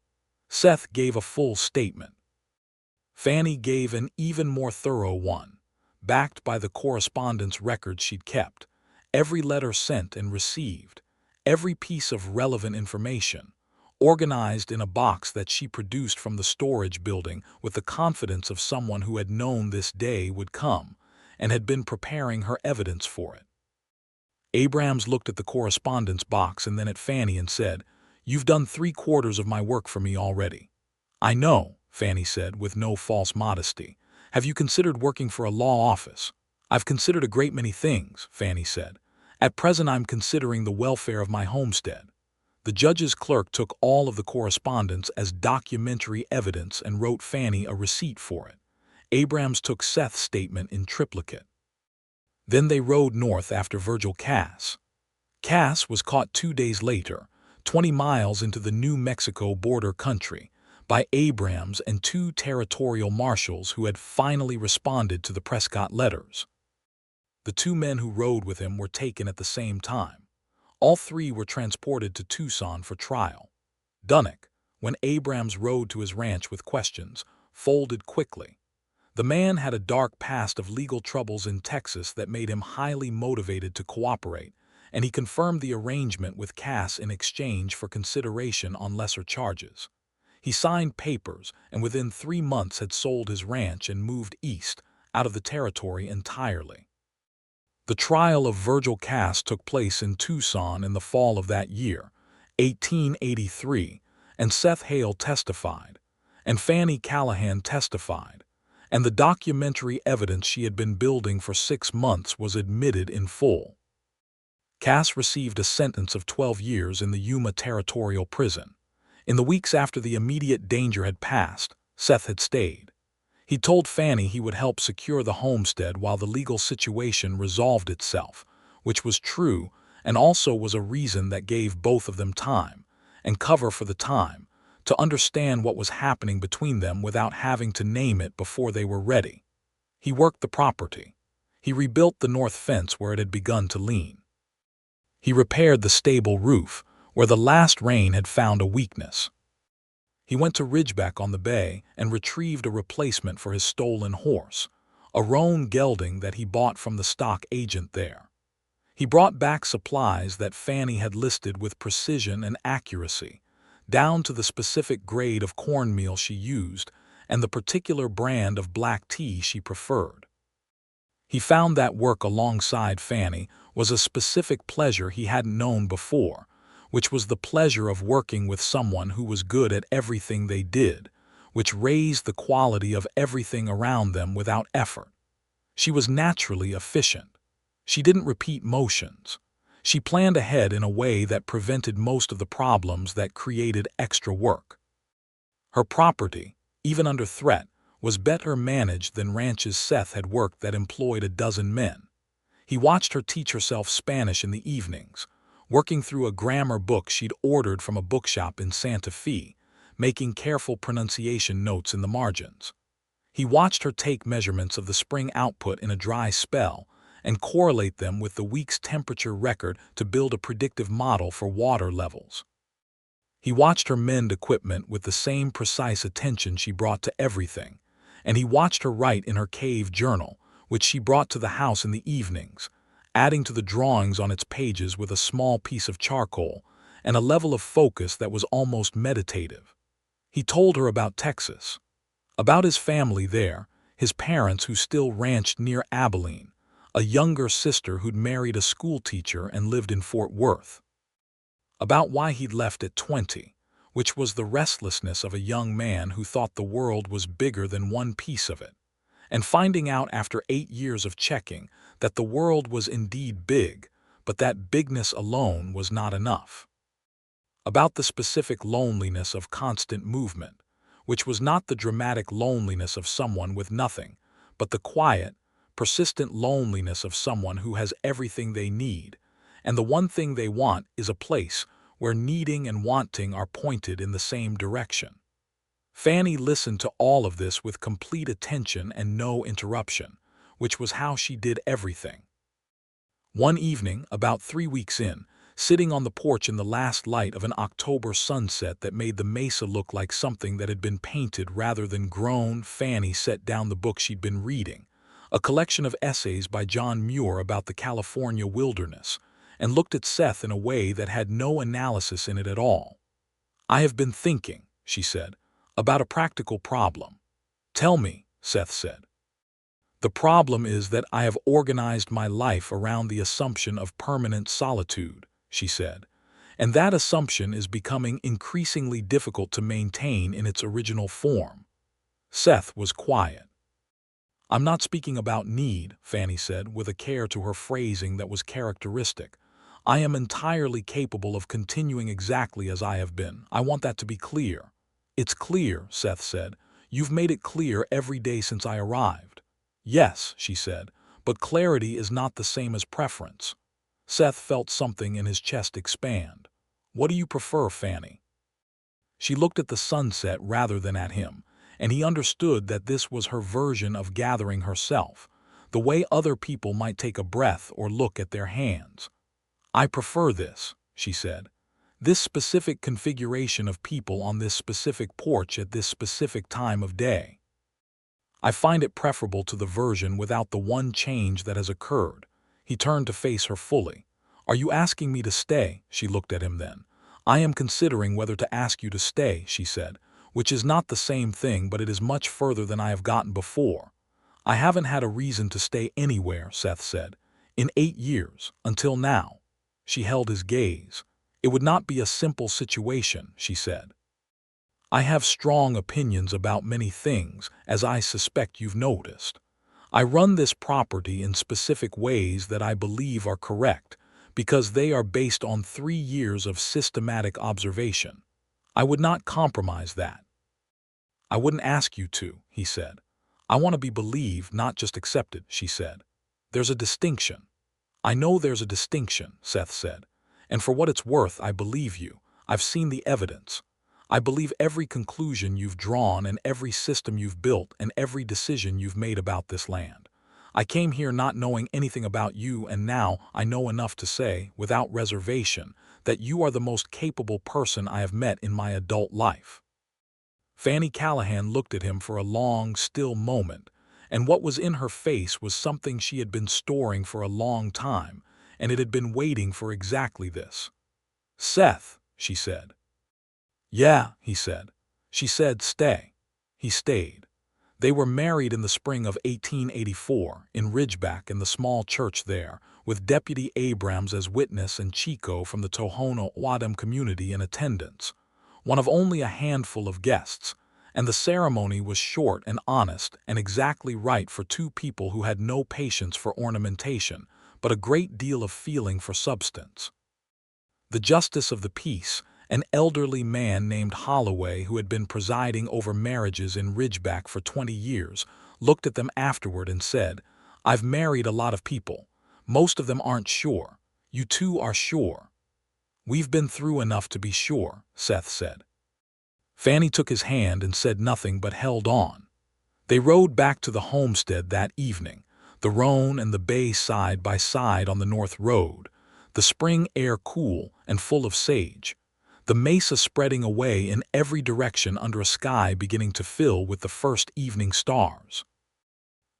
Seth gave a full statement. Fannie gave an even more thorough one, backed by the correspondence records she'd kept, every letter sent and received, every piece of relevant information, organized in a box that she produced from the storage building with the confidence of someone who had known this day would come and had been preparing her evidence for it. Abrams looked at the correspondence box and then at Fannie and said, "You've done 3/4 of my work for me already." "I know," Fannie said with no false modesty. "Have you considered working for a law office?" "I've considered a great many things," Fannie said. "At present I'm considering the welfare of my homestead." The judge's clerk took all of the correspondence as documentary evidence and wrote Fannie a receipt for it. Abrams took Seth's statement in triplicate. Then they rode north after Virgil Cass. Cass was caught 2 days later, 20 miles into the New Mexico border country, by Abrams and 2 territorial marshals who had finally responded to the Prescott letters. The 2 men who rode with him were taken at the same time. All 3 were transported to Tucson for trial. Dunnick, when Abrams rode to his ranch with questions, folded quickly. The man had a dark past of legal troubles in Texas that made him highly motivated to cooperate, and he confirmed the arrangement with Cass in exchange for consideration on lesser charges. He signed papers and within 3 months had sold his ranch and moved east, out of the territory entirely. The trial of Virgil Cass took place in Tucson in the fall of that year, 1883, and Seth Hale testified, and Fannie Callahan testified, and the documentary evidence she had been building for 6 months was admitted in full. Cass received a sentence of 12 years in the Yuma Territorial Prison. In the weeks after the immediate danger had passed, Seth had stayed. He told Fannie he would help secure the homestead while the legal situation resolved itself, which was true and also was a reason that gave both of them time, and cover for the time, to understand what was happening between them without having to name it before they were ready. He worked the property. He rebuilt the north fence where it had begun to lean. He repaired the stable roof, where the last rain had found a weakness. He went to Ridgeback on the bay and retrieved a replacement for his stolen horse, a roan gelding that he bought from the stock agent there. He brought back supplies that Fannie had listed with precision and accuracy, down to the specific grade of cornmeal she used and the particular brand of black tea she preferred. He found that work alongside Fannie was a specific pleasure he hadn't known before, which was the pleasure of working with someone who was good at everything they did, which raised the quality of everything around them without effort. She was naturally efficient. She didn't repeat motions. She planned ahead in a way that prevented most of the problems that created extra work. Her property, even under threat, was better managed than ranches Seth had worked that employed a dozen men. He watched her teach herself Spanish in the evenings, working through a grammar book she'd ordered from a bookshop in Santa Fe, making careful pronunciation notes in the margins. He watched her take measurements of the spring output in a dry spell and correlate them with the week's temperature record to build a predictive model for water levels. He watched her mend equipment with the same precise attention she brought to everything, and he watched her write in her cave journal, which she brought to the house in the evenings, adding to the drawings on its pages with a small piece of charcoal and a level of focus that was almost meditative. He told her about Texas, about his family there, his parents who still ranched near Abilene, a younger sister who'd married a schoolteacher and lived in Fort Worth, about why he'd left at 20, which was the restlessness of a young man who thought the world was bigger than one piece of it, and finding out after 8 years of checking that the world was indeed big, but that bigness alone was not enough. About the specific loneliness of constant movement, which was not the dramatic loneliness of someone with nothing, but the quiet, persistent loneliness of someone who has everything they need, and the one thing they want is a place where needing and wanting are pointed in the same direction. Fannie listened to all of this with complete attention and no interruption, which was how she did everything. One evening, about 3 weeks in, sitting on the porch in the last light of an October sunset that made the mesa look like something that had been painted rather than grown, Fannie set down the book she'd been reading, a collection of essays by John Muir about the California wilderness, and looked at Seth in a way that had no analysis in it at all. "I have been thinking," she said, "about a practical problem." "Tell me," Seth said. "The problem is that I have organized my life around the assumption of permanent solitude," she said, "and that assumption is becoming increasingly difficult to maintain in its original form." Seth was quiet. "I'm not speaking about need," Fannie said, with a care to her phrasing that was characteristic. "I am entirely capable of continuing exactly as I have been. I want that to be clear." "It's clear," Seth said. "You've made it clear every day since I arrived." "Yes," she said, "but clarity is not the same as preference." Seth felt something in his chest expand. "What do you prefer, Fannie?" She looked at the sunset rather than at him, and he understood that this was her version of gathering herself, the way other people might take a breath or look at their hands. "I prefer this," she said. "This specific configuration of people on this specific porch at this specific time of day. I find it preferable to the version without the one change that has occurred." He turned to face her fully. "Are you asking me to stay?" She looked at him then. "I am considering whether to ask you to stay," she said, "which is not the same thing, but it is much further than I have gotten before." "I haven't had a reason to stay anywhere," Seth said, "in 8 years, until now." She held his gaze. "It would not be a simple situation," she said. "I have strong opinions about many things, as I suspect you've noticed. I run this property in specific ways that I believe are correct, because they are based on 3 years of systematic observation. I would not compromise that." "I wouldn't ask you to," he said. "I want to be believed, not just accepted," she said. "There's a distinction." "I know there's a distinction," Seth said. "And for what it's worth, I believe you. I've seen the evidence. I believe every conclusion you've drawn and every system you've built and every decision you've made about this land. I came here not knowing anything about you, and now I know enough to say, without reservation, that you are the most capable person I have met in my adult life." Fannie Callahan looked at him for a long, still moment, and what was in her face was something she had been storing for a long time, and it had been waiting for exactly this. "Seth," she said. "Yeah," he said. She said, "Stay." He stayed. They were married in the spring of 1884 in Ridgeback in the small church there, with Deputy Abrams as witness and Chico from the Tohono O'odham community in attendance, one of only a handful of guests, and the ceremony was short and honest and exactly right for two people who had no patience for ornamentation, but a great deal of feeling for substance. The justice of the peace, an elderly man named Holloway who had been presiding over marriages in Ridgeback for 20 years, looked at them afterward and said, "I've married a lot of people. Most of them aren't sure. You two are sure." "We've been through enough to be sure," Seth said. Fannie took his hand and said nothing but held on. They rode back to the homestead that evening, the Rhone and the bay side by side on the north road, the spring air cool and full of sage, the mesa spreading away in every direction under a sky beginning to fill with the first evening stars.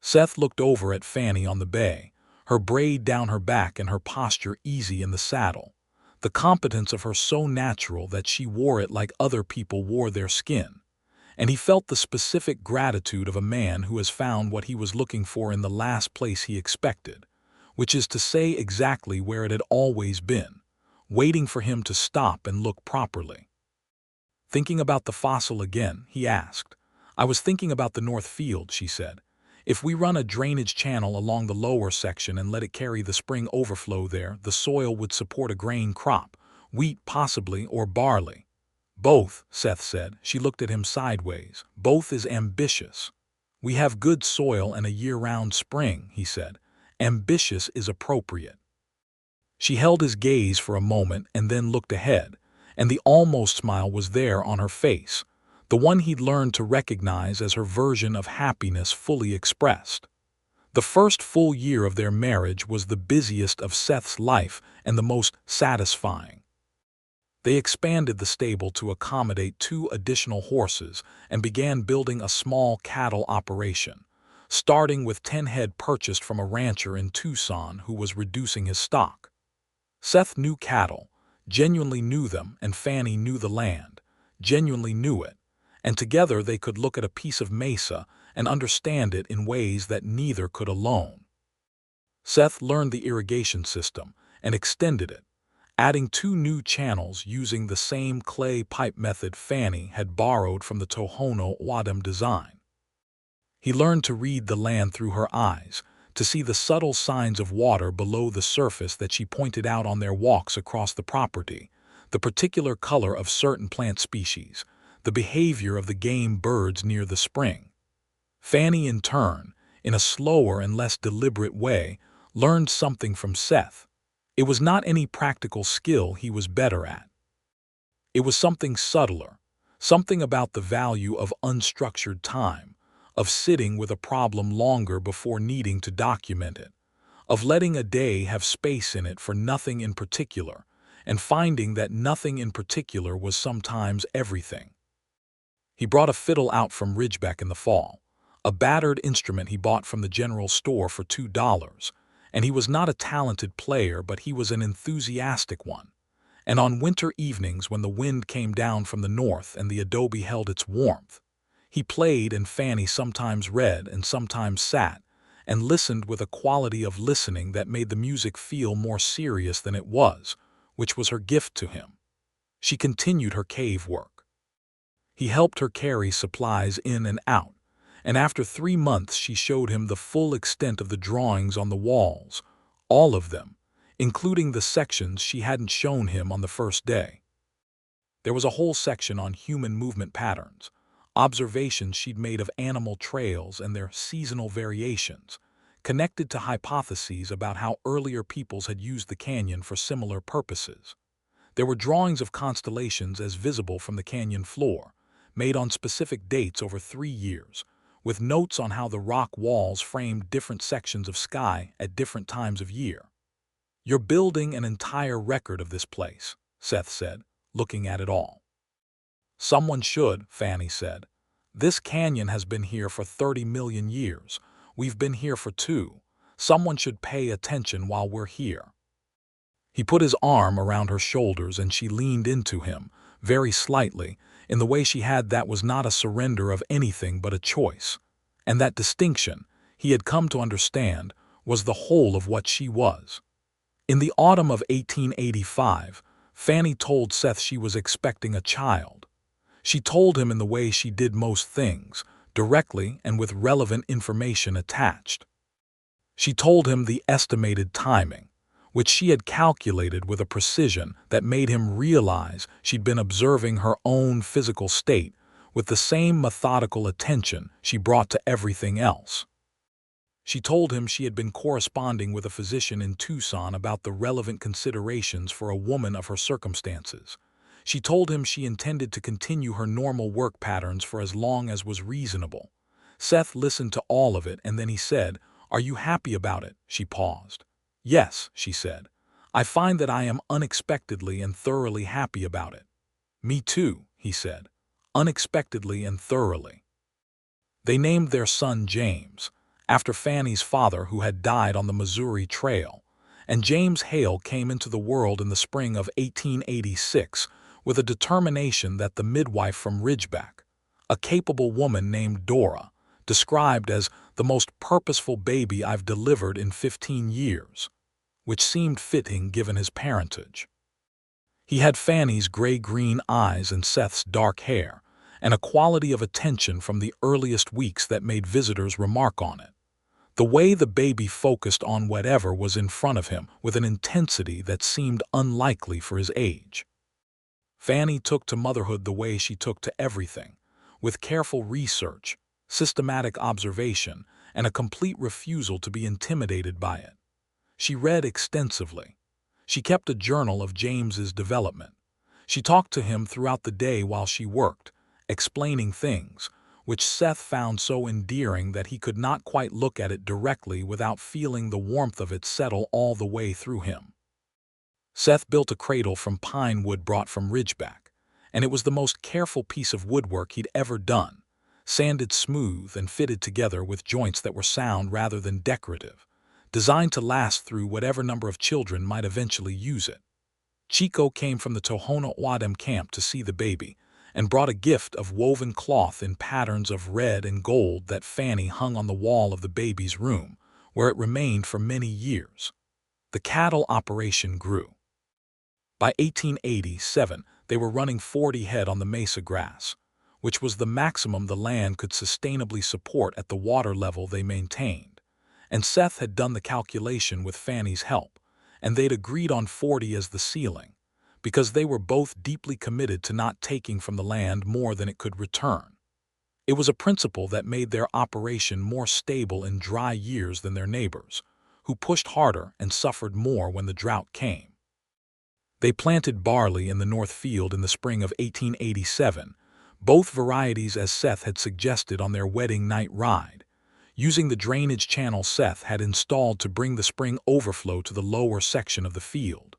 Seth looked over at Fannie on the bay, her braid down her back and her posture easy in the saddle, the competence of her so natural that she wore it like other people wore their skin, and he felt the specific gratitude of a man who has found what he was looking for in the last place he expected, which is to say exactly where it had always been, waiting for him to stop and look properly. "Thinking about the fossil again?" he asked. "I was thinking about the North Field," she said. "If we run a drainage channel along the lower section and let it carry the spring overflow there, the soil would support a grain crop, wheat possibly, or barley." "Both," Seth said. She looked at him sideways. "Both is ambitious." "We have good soil and a year-round spring," he said. "Ambitious is appropriate." She held his gaze for a moment and then looked ahead, and the almost smile was there on her face, the one he'd learned to recognize as her version of happiness fully expressed. The first full year of their marriage was the busiest of Seth's life and the most satisfying. They expanded the stable to accommodate 2 additional horses and began building a small cattle operation, starting with 10 head purchased from a rancher in Tucson who was reducing his stock. Seth knew cattle, genuinely knew them, and Fannie knew the land, genuinely knew it, and together they could look at a piece of mesa and understand it in ways that neither could alone. Seth learned the irrigation system and extended it, adding 2 new channels using the same clay pipe method Fannie had borrowed from the Tohono O'odham design. He learned to read the land through her eyes, to see the subtle signs of water below the surface that she pointed out on their walks across the property, the particular color of certain plant species, the behavior of the game birds near the spring. Fannie, in turn, in a slower and less deliberate way, learned something from Seth. It was not any practical skill he was better at. It was something subtler, something about the value of unstructured time, of sitting with a problem longer before needing to document it, of letting a day have space in it for nothing in particular, and finding that nothing in particular was sometimes everything. He brought a fiddle out from Ridgeback in the fall, a battered instrument he bought from the general store for $2, and he was not a talented player, but he was an enthusiastic one. And on winter evenings when the wind came down from the north and the adobe held its warmth, he played and Fannie sometimes read and sometimes sat, and listened with a quality of listening that made the music feel more serious than it was, which was her gift to him. She continued her cave work. He helped her carry supplies in and out, and after 3 months she showed him the full extent of the drawings on the walls, all of them, including the sections she hadn't shown him on the first day. There was a whole section on human movement patterns, observations she'd made of animal trails and their seasonal variations, connected to hypotheses about how earlier peoples had used the canyon for similar purposes. There were drawings of constellations as visible from the canyon floor, made on specific dates over 3 years, with notes on how the rock walls framed different sections of sky at different times of year. "You're building an entire record of this place," Seth said, looking at it all. "Someone should," Fannie said. "This canyon has been here for 30 million years. We've been here for 2. Someone should pay attention while we're here." He put his arm around her shoulders and she leaned into him, very slightly, in the way she had that was not a surrender of anything but a choice. And that distinction, he had come to understand, was the whole of what she was. In the autumn of 1885, Fannie told Seth she was expecting a child. She told him in the way she did most things, directly and with relevant information attached. She told him the estimated timing, which she had calculated with a precision that made him realize she'd been observing her own physical state with the same methodical attention she brought to everything else. She told him she had been corresponding with a physician in Tucson about the relevant considerations for a woman of her circumstances. She told him she intended to continue her normal work patterns for as long as was reasonable. Seth listened to all of it and then he said, "Are you happy about it?" She paused. "Yes," she said. "I find that I am unexpectedly and thoroughly happy about it." "Me too," he said. "Unexpectedly and thoroughly." They named their son James, after Fannie's father who had died on the Missouri Trail, and James Hale came into the world in the spring of 1886 with a determination that the midwife from Ridgeback, a capable woman named Dora, described as the most purposeful baby I've delivered in 15 years, which seemed fitting given his parentage. He had Fannie's gray-green eyes and Seth's dark hair, and a quality of attention from the earliest weeks that made visitors remark on it. The way the baby focused on whatever was in front of him with an intensity that seemed unlikely for his age. Fannie took to motherhood the way she took to everything, with careful research, systematic observation, and a complete refusal to be intimidated by it. She read extensively. She kept a journal of James's development. She talked to him throughout the day while she worked, explaining things, which Seth found so endearing that he could not quite look at it directly without feeling the warmth of it settle all the way through him. Seth built a cradle from pine wood brought from Ridgeback, and it was the most careful piece of woodwork he'd ever done, sanded smooth and fitted together with joints that were sound rather than decorative, designed to last through whatever number of children might eventually use it. Chico came from the Tohono O'odham camp to see the baby, and brought a gift of woven cloth in patterns of red and gold that Fannie hung on the wall of the baby's room, where it remained for many years. The cattle operation grew. By 1887, they were running 40 head on the mesa grass, which was the maximum the land could sustainably support at the water level they maintained. And Seth had done the calculation with Fannie's help, and they'd agreed on 40 as the ceiling, because they were both deeply committed to not taking from the land more than it could return. It was a principle that made their operation more stable in dry years than their neighbors, who pushed harder and suffered more when the drought came. They planted barley in the North Field in the spring of 1887, both varieties as Seth had suggested on their wedding night ride, using the drainage channel Seth had installed to bring the spring overflow to the lower section of the field.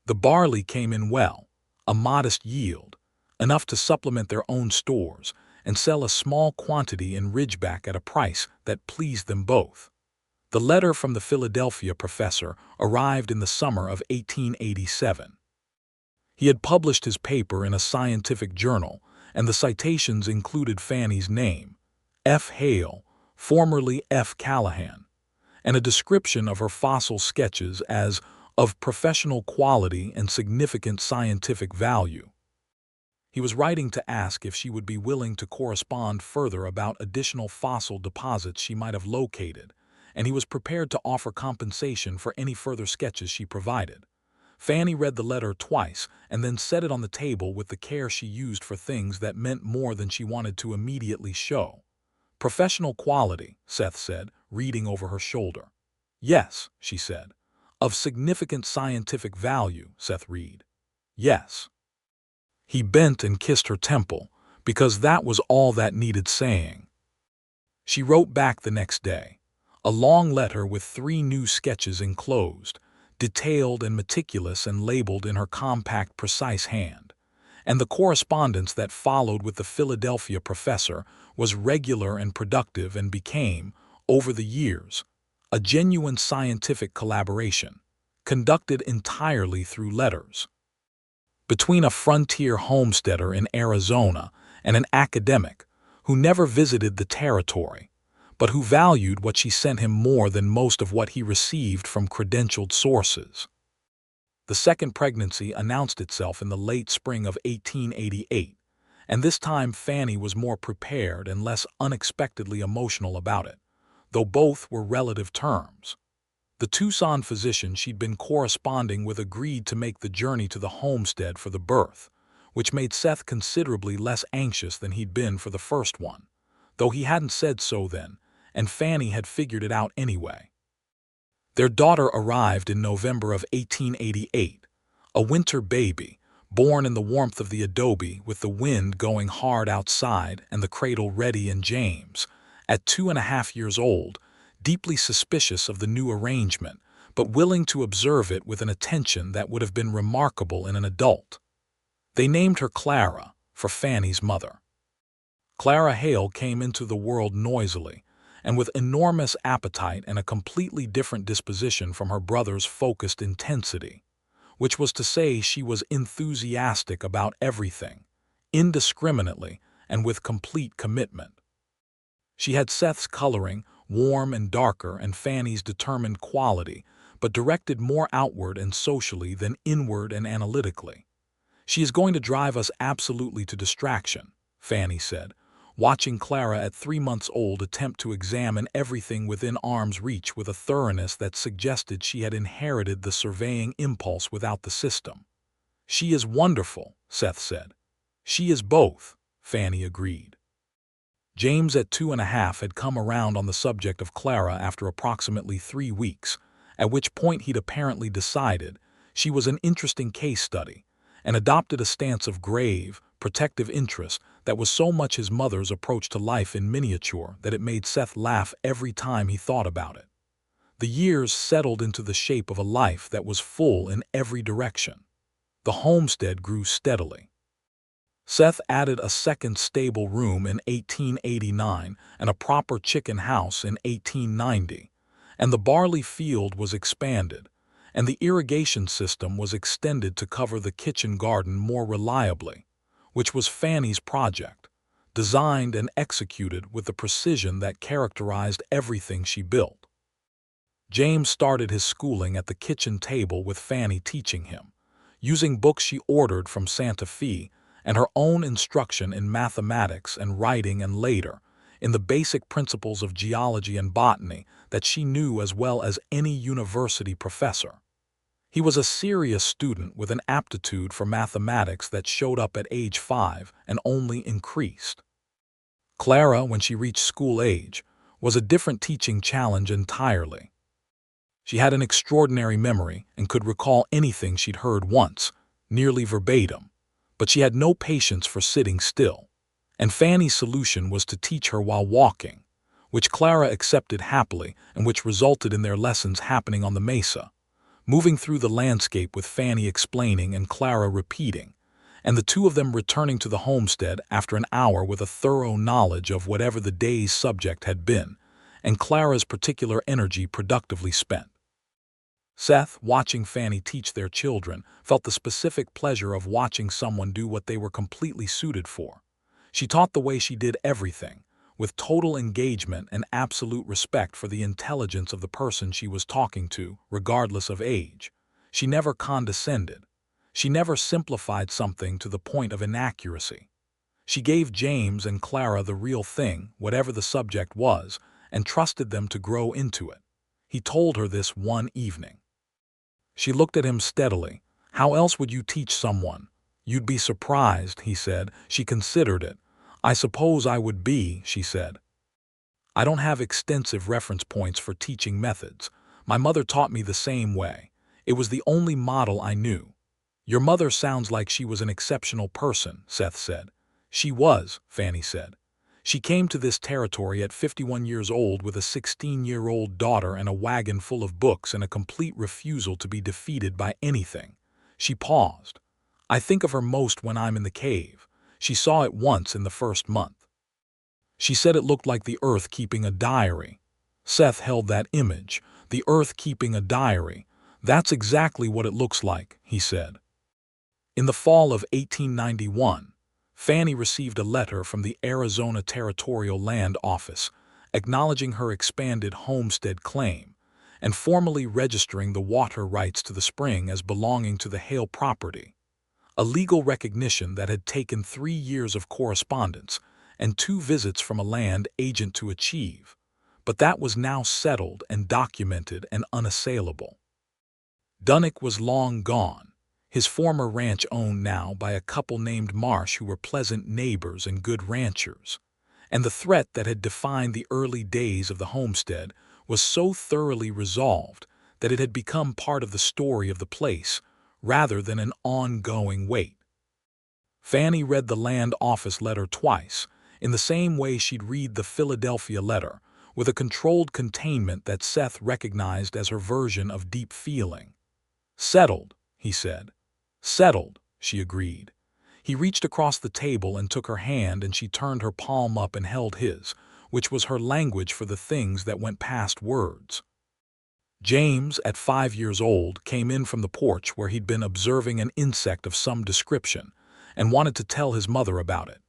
The barley came in well, a modest yield, enough to supplement their own stores and sell a small quantity in Ridgeback at a price that pleased them both. The letter from the Philadelphia professor arrived in the summer of 1887. He had published his paper in a scientific journal, and the citations included Fannie's name, F. Hale, formerly F. Callahan, and a description of her fossil sketches as of professional quality and significant scientific value. He was writing to ask if she would be willing to correspond further about additional fossil deposits she might have located, and he was prepared to offer compensation for any further sketches she provided. Fannie read the letter twice and then set it on the table with the care she used for things that meant more than she wanted to immediately show. "Professional quality," Seth said, reading over her shoulder. "Yes," she said. "Of significant scientific value," Seth read. "Yes." He bent and kissed her temple, because that was all that needed saying. She wrote back the next day, a long letter with 3 new sketches enclosed, detailed and meticulous and labeled in her compact, precise hand. And the correspondence that followed with the Philadelphia professor was regular and productive and became, over the years, a genuine scientific collaboration. conducted entirely through letters. Between a frontier homesteader in Arizona and an academic who never visited the territory, but who valued what she sent him more than most of what he received from credentialed sources. The second pregnancy announced itself in the late spring of 1888, and this time Fannie was more prepared and less unexpectedly emotional about it, though both were relative terms. The Tucson physician she'd been corresponding with agreed to make the journey to the homestead for the birth, which made Seth considerably less anxious than he'd been for the first one, though he hadn't said so then, and Fannie had figured it out anyway. Their daughter arrived in November of 1888, a winter baby, born in the warmth of the adobe with the wind going hard outside and the cradle ready, and James, at 2.5 years old, deeply suspicious of the new arrangement, but willing to observe it with an attention that would have been remarkable in an adult. They named her Clara, for Fannie's mother. Clara Hale came into the world noisily, and with enormous appetite and a completely different disposition from her brother's focused intensity, which was to say she was enthusiastic about everything, indiscriminately and with complete commitment. She had Seth's coloring, warm and darker, and Fannie's determined quality, but directed more outward and socially than inward and analytically. "She is going to drive us absolutely to distraction," Fannie said, watching Clara at 3 months old attempt to examine everything within arm's reach with a thoroughness that suggested she had inherited the surveying impulse without the system. "She is wonderful," Seth said. "She is both," Fannie agreed. James at 2.5 had come around on the subject of Clara after approximately 3 weeks, at which point he'd apparently decided she was an interesting case study, and adopted a stance of grave, protective interest that was so much his mother's approach to life in miniature that it made Seth laugh every time he thought about it. The years settled into the shape of a life that was full in every direction. The homestead grew steadily. Seth added a second stable room in 1889 and a proper chicken house in 1890, and the barley field was expanded, and the irrigation system was extended to cover the kitchen garden more reliably, which was Fannie's project, designed and executed with the precision that characterized everything she built. James started his schooling at the kitchen table with Fannie teaching him, using books she ordered from Santa Fe, and her own instruction in mathematics and writing, and later, in the basic principles of geology and botany that she knew as well as any university professor. He was a serious student with an aptitude for mathematics that showed up at age 5 and only increased. Clara, when she reached school age, was a different teaching challenge entirely. She had an extraordinary memory and could recall anything she'd heard once, nearly verbatim, but she had no patience for sitting still, and Fannie's solution was to teach her while walking, which Clara accepted happily and which resulted in their lessons happening on the mesa, moving through the landscape with Fannie explaining and Clara repeating, and the two of them returning to the homestead after an hour with a thorough knowledge of whatever the day's subject had been, and Clara's particular energy productively spent. Seth, watching Fannie teach their children, felt the specific pleasure of watching someone do what they were completely suited for. She taught the way she did everything, with total engagement and absolute respect for the intelligence of the person she was talking to, regardless of age. She never condescended. She never simplified something to the point of inaccuracy. She gave James and Clara the real thing, whatever the subject was, and trusted them to grow into it. He told her this one evening. She looked at him steadily. "How else would you teach someone?" "You'd be surprised," he said. She considered it. "I suppose I would be," she said. "I don't have extensive reference points for teaching methods. My mother taught me the same way. It was the only model I knew." "Your mother sounds like she was an exceptional person," Seth said. "She was," Fannie said. "She came to this territory at 51 years old with a 16-year-old daughter and a wagon full of books and a complete refusal to be defeated by anything." She paused. "I think of her most when I'm in the cave. She saw it once in the first month. She said it looked like the earth keeping a diary." Seth held that image, the earth keeping a diary, "That's exactly what it looks like," he said. In the fall of 1891, Fannie received a letter from the Arizona Territorial Land Office acknowledging her expanded homestead claim and formally registering the water rights to the spring as belonging to the Hale property, a legal recognition that had taken 3 years of correspondence and 2 visits from a land agent to achieve, but that was now settled and documented and unassailable. Dunnick was long gone, his former ranch owned now by a couple named Marsh who were pleasant neighbors and good ranchers, and the threat that had defined the early days of the homestead was so thoroughly resolved that it had become part of the story of the place rather than an ongoing weight. Fannie read the land office letter twice, in the same way she'd read the Philadelphia letter, with a controlled containment that Seth recognized as her version of deep feeling. "Settled," he said. "Settled," she agreed. He reached across the table and took her hand, and she turned her palm up and held his, which was her language for the things that went past words. James, at 5 years old, came in from the porch where he'd been observing an insect of some description and wanted to tell his mother about it.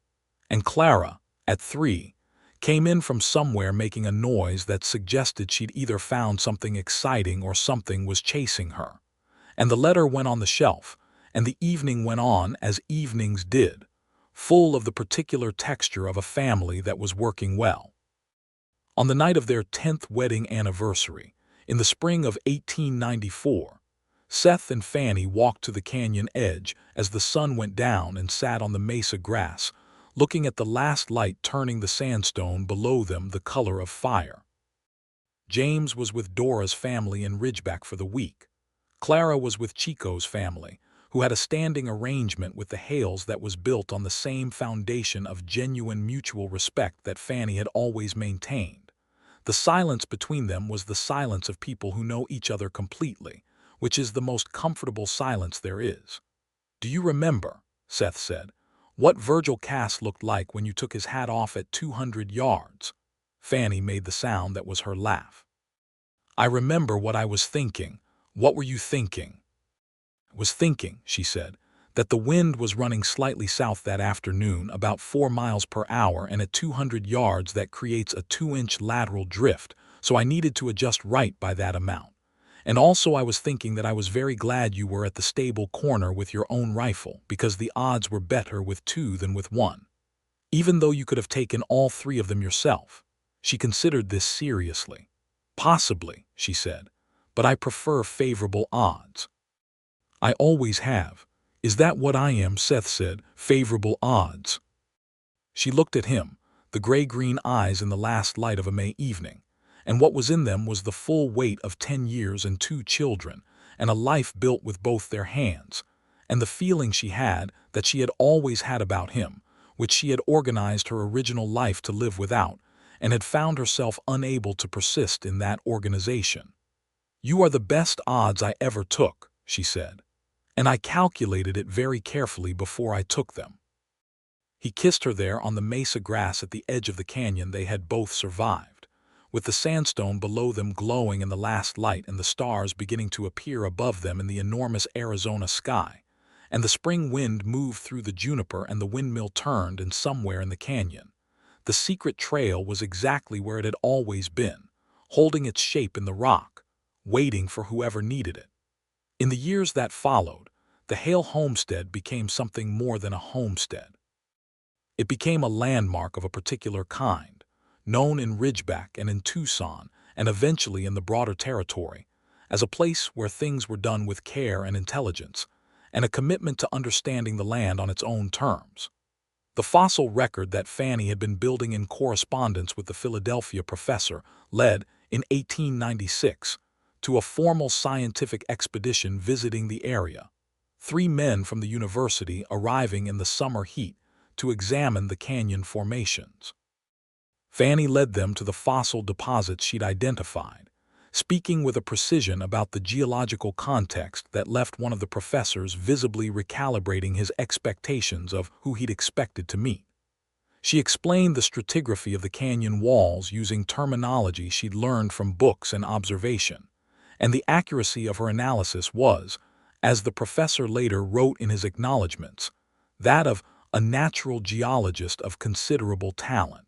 And Clara, at 3, came in from somewhere making a noise that suggested she'd either found something exciting or something was chasing her. And the letter went on the shelf, and the evening went on as evenings did, full of the particular texture of a family that was working well. On the night of their 10th wedding anniversary, in the spring of 1894, Seth and Fannie walked to the canyon edge as the sun went down and sat on the mesa grass, looking at the last light turning the sandstone below them the color of fire. James was with Dora's family in Ridgeback for the week. Clara was with Chico's family, who had a standing arrangement with the Hales that was built on the same foundation of genuine mutual respect that Fannie had always maintained. The silence between them was the silence of people who know each other completely, which is the most comfortable silence there is. "Do you remember," Seth said, "what Virgil Cass looked like when you took his hat off at 200 yards? Fannie made the sound that was her laugh. "I remember what I was thinking." "What were you thinking?" "Was thinking," she said, "that the wind was running slightly south that afternoon, about 4 miles per hour, and at 200 yards that creates a 2-inch lateral drift, so I needed to adjust right by that amount. And also I was thinking that I was very glad you were at the stable corner with your own rifle, because the odds were better with 2 than with 1. Even though you could have taken all 3 of them yourself." She considered this seriously. "Possibly," she said, "but I prefer favorable odds." "I always have. Is that what I am?" Seth said. "Favorable odds." She looked at him, the gray-green eyes in the last light of a May evening, and what was in them was the full weight of 10 years and 2 children, and a life built with both their hands, and the feeling she had that she had always had about him, which she had organized her original life to live without, and had found herself unable to persist in that organization. "You are the best odds I ever took," she said, "and I calculated it very carefully before I took them." He kissed her there on the mesa grass at the edge of the canyon they had both survived, with the sandstone below them glowing in the last light and the stars beginning to appear above them in the enormous Arizona sky, and the spring wind moved through the juniper and the windmill turned, and somewhere in the canyon, the secret trail was exactly where it had always been, holding its shape in the rock, waiting for whoever needed it. In the years that followed, the Hale homestead became something more than a homestead. It became a landmark of a particular kind, known in Ridgeback and in Tucson and eventually in the broader territory, as a place where things were done with care and intelligence, and a commitment to understanding the land on its own terms. The fossil record that Fannie had been building in correspondence with the Philadelphia professor led, in 1896, to a formal scientific expedition visiting the area, 3 men from the university arriving in the summer heat to examine the canyon formations. Fannie led them to the fossil deposits she'd identified, speaking with a precision about the geological context that left one of the professors visibly recalibrating his expectations of who he'd expected to meet. She explained the stratigraphy of the canyon walls using terminology she'd learned from books and observation, and the accuracy of her analysis was, as the professor later wrote in his acknowledgments, that of a natural geologist of considerable talent.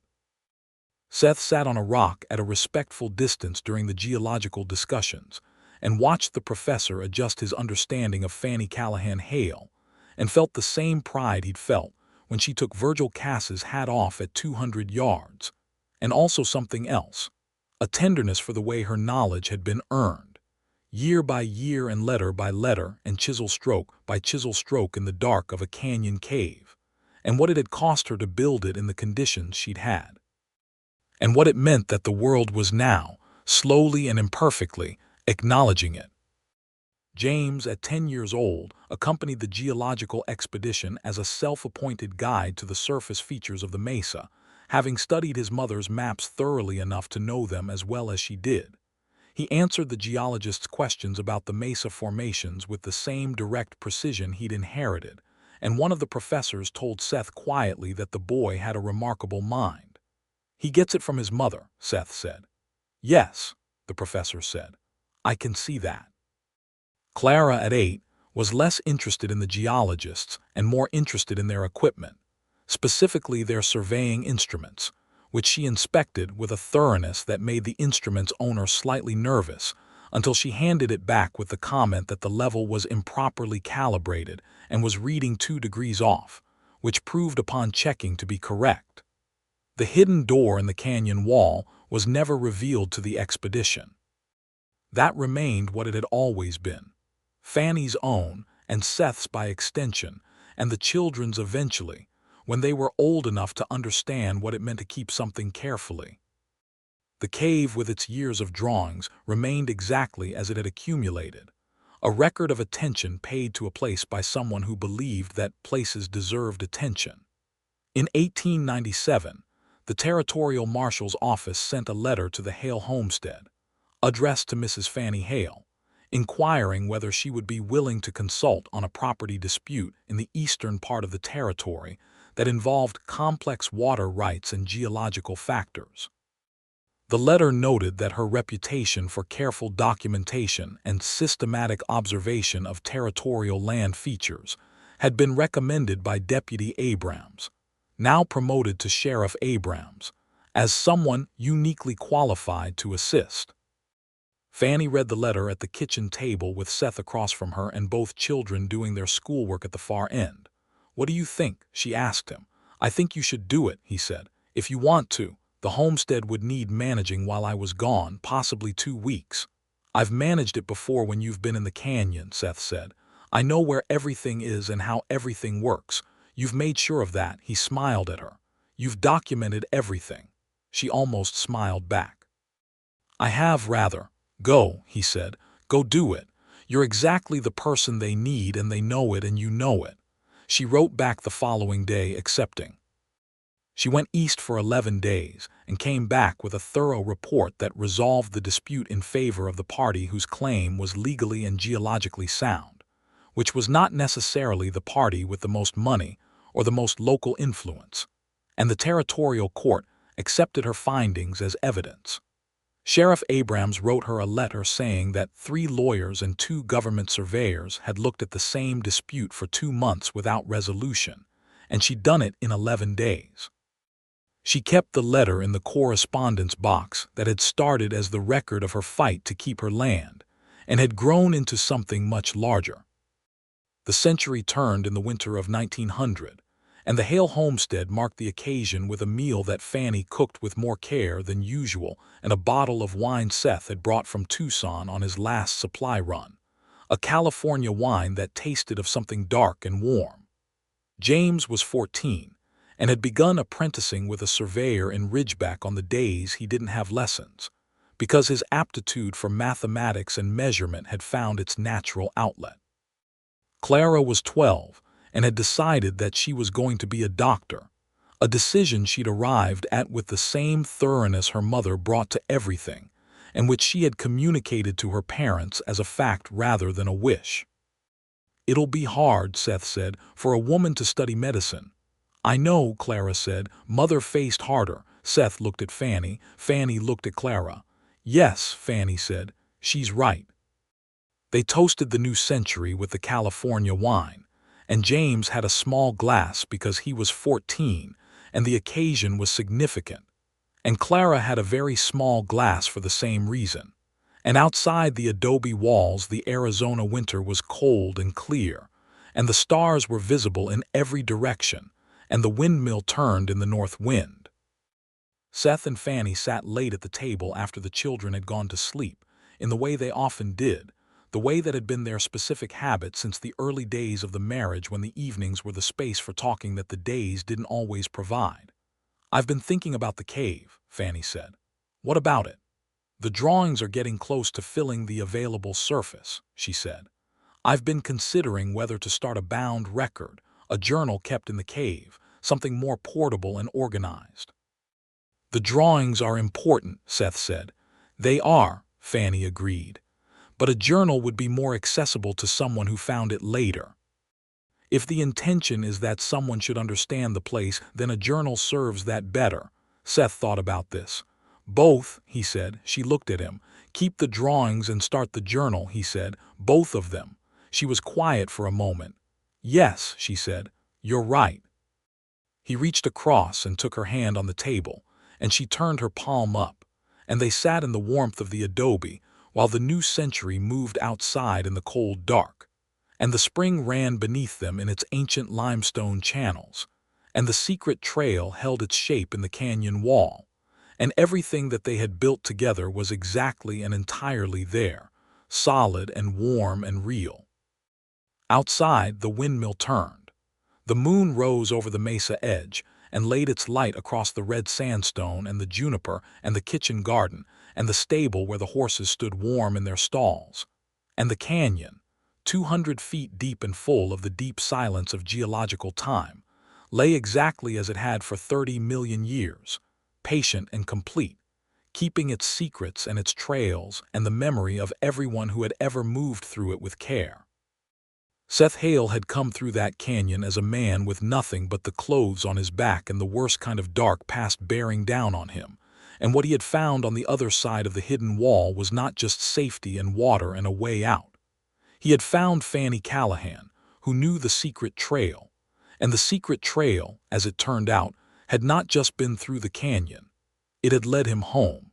Seth sat on a rock at a respectful distance during the geological discussions and watched the professor adjust his understanding of Fannie Callahan Hale, and felt the same pride he'd felt when she took Virgil Cass's hat off at 200 yards, and also something else, a tenderness for the way her knowledge had been earned, year by year and letter by letter and chisel stroke by chisel stroke in the dark of a canyon cave, and what it had cost her to build it in the conditions she'd had, and what it meant that the world was now, slowly and imperfectly, acknowledging it. James, at 10 years old, accompanied the geological expedition as a self-appointed guide to the surface features of the mesa, having studied his mother's maps thoroughly enough to know them as well as she did. He answered the geologist's questions about the mesa formations with the same direct precision he'd inherited, and one of the professors told Seth quietly that the boy had a remarkable mind. "He gets it from his mother," Seth said. "Yes," the professor said. "I can see that." Clara, at 8, was less interested in the geologists and more interested in their equipment, specifically their surveying instruments, which she inspected with a thoroughness that made the instrument's owner slightly nervous until she handed it back with the comment that the level was improperly calibrated and was reading 2 degrees off, which proved upon checking to be correct. The hidden door in the canyon wall was never revealed to the expedition. That remained what it had always been, Fannie's own, and Seth's by extension, and the children's eventually, when they were old enough to understand what it meant to keep something carefully. The cave, with its years of drawings, remained exactly as it had accumulated, a record of attention paid to a place by someone who believed that places deserved attention. In 1897, the Territorial Marshal's office sent a letter to the Hale homestead, addressed to Mrs. Fannie Hale, inquiring whether she would be willing to consult on a property dispute in the eastern part of the territory that involved complex water rights and geological factors. The letter noted that her reputation for careful documentation and systematic observation of territorial land features had been recommended by Deputy Abrams, now promoted to Sheriff Abrams, as someone uniquely qualified to assist. Fannie read the letter at the kitchen table with Seth across from her and both children doing their schoolwork at the far end. "What do you think?" she asked him. "I think you should do it," he said. "If you want to. The homestead would need managing while I was gone, possibly 2 weeks." "I've managed it before when you've been in the canyon," Seth said. "I know where everything is and how everything works. You've made sure of that." He smiled at her. "You've documented everything." She almost smiled back. "I have, rather. Go," he said. "Go do it. You're exactly the person they need, and they know it, and you know it." She wrote back the following day, accepting. She went east for 11 days and came back with a thorough report that resolved the dispute in favor of the party whose claim was legally and geologically sound, which was not necessarily the party with the most money or the most local influence, and the territorial court accepted her findings as evidence. Sheriff Abrams wrote her a letter saying that 3 lawyers and 2 government surveyors had looked at the same dispute for 2 months without resolution, and she'd done it in 11 days. She kept the letter in the correspondence box that had started as the record of her fight to keep her land, and had grown into something much larger. The century turned in the winter of 1900, and the Hale homestead marked the occasion with a meal that Fannie cooked with more care than usual and a bottle of wine Seth had brought from Tucson on his last supply run, a California wine that tasted of something dark and warm. James was 14 and had begun apprenticing with a surveyor in Ridgeback on the days he didn't have lessons, because his aptitude for mathematics and measurement had found its natural outlet. Clara was 12 and had decided that she was going to be a doctor, a decision she'd arrived at with the same thoroughness her mother brought to everything, and which she had communicated to her parents as a fact rather than a wish. "It'll be hard," Seth said, "for a woman to study medicine." "I know," Clara said. Mother faced harder. Seth looked at Fannie. Fannie looked at Clara. "Yes," Fannie said. "She's right." They toasted the new century with the California wine, and James had a small glass because he was 14 and the occasion was significant. And Clara had a very small glass for the same reason. And outside the adobe walls, the Arizona winter was cold and clear, and the stars were visible in every direction, and the windmill turned in the north wind. Seth and Fannie sat late at the table after the children had gone to sleep, in the way they often did, the way that had been their specific habit since the early days of the marriage, when the evenings were the space for talking that the days didn't always provide. "I've been thinking about the cave," Fannie said. "What about it?" "The drawings are getting close to filling the available surface," she said. "I've been considering whether to start a bound record, a journal kept in the cave, something more portable and organized." "The drawings are important," Seth said. "They are," Fannie agreed. "But a journal would be more accessible to someone who found it later. If the intention is that someone should understand the place, then a journal serves that better." Seth thought about this. "Both," he said. She looked at him. "Keep the drawings and start the journal," he said. "Both of them." She was quiet for a moment. "Yes," she said. "You're right." He reached across and took her hand on the table, and she turned her palm up, and they sat in the warmth of the adobe while the new century moved outside in the cold dark, and the spring ran beneath them in its ancient limestone channels, and the secret trail held its shape in the canyon wall, and everything that they had built together was exactly and entirely there, solid and warm and real. Outside, the windmill turned. The moon rose over the mesa edge and laid its light across the red sandstone and the juniper and the kitchen garden and the stable where the horses stood warm in their stalls. And the canyon, 200 feet deep and full of the deep silence of geological time, lay exactly as it had for 30 million years, patient and complete, keeping its secrets and its trails and the memory of everyone who had ever moved through it with care. Seth Hale had come through that canyon as a man with nothing but the clothes on his back and the worst kind of dark past bearing down on him, and what he had found on the other side of the hidden wall was not just safety and water and a way out. He had found Fannie Callahan, who knew the secret trail, and the secret trail, as it turned out, had not just been through the canyon. It had led him home.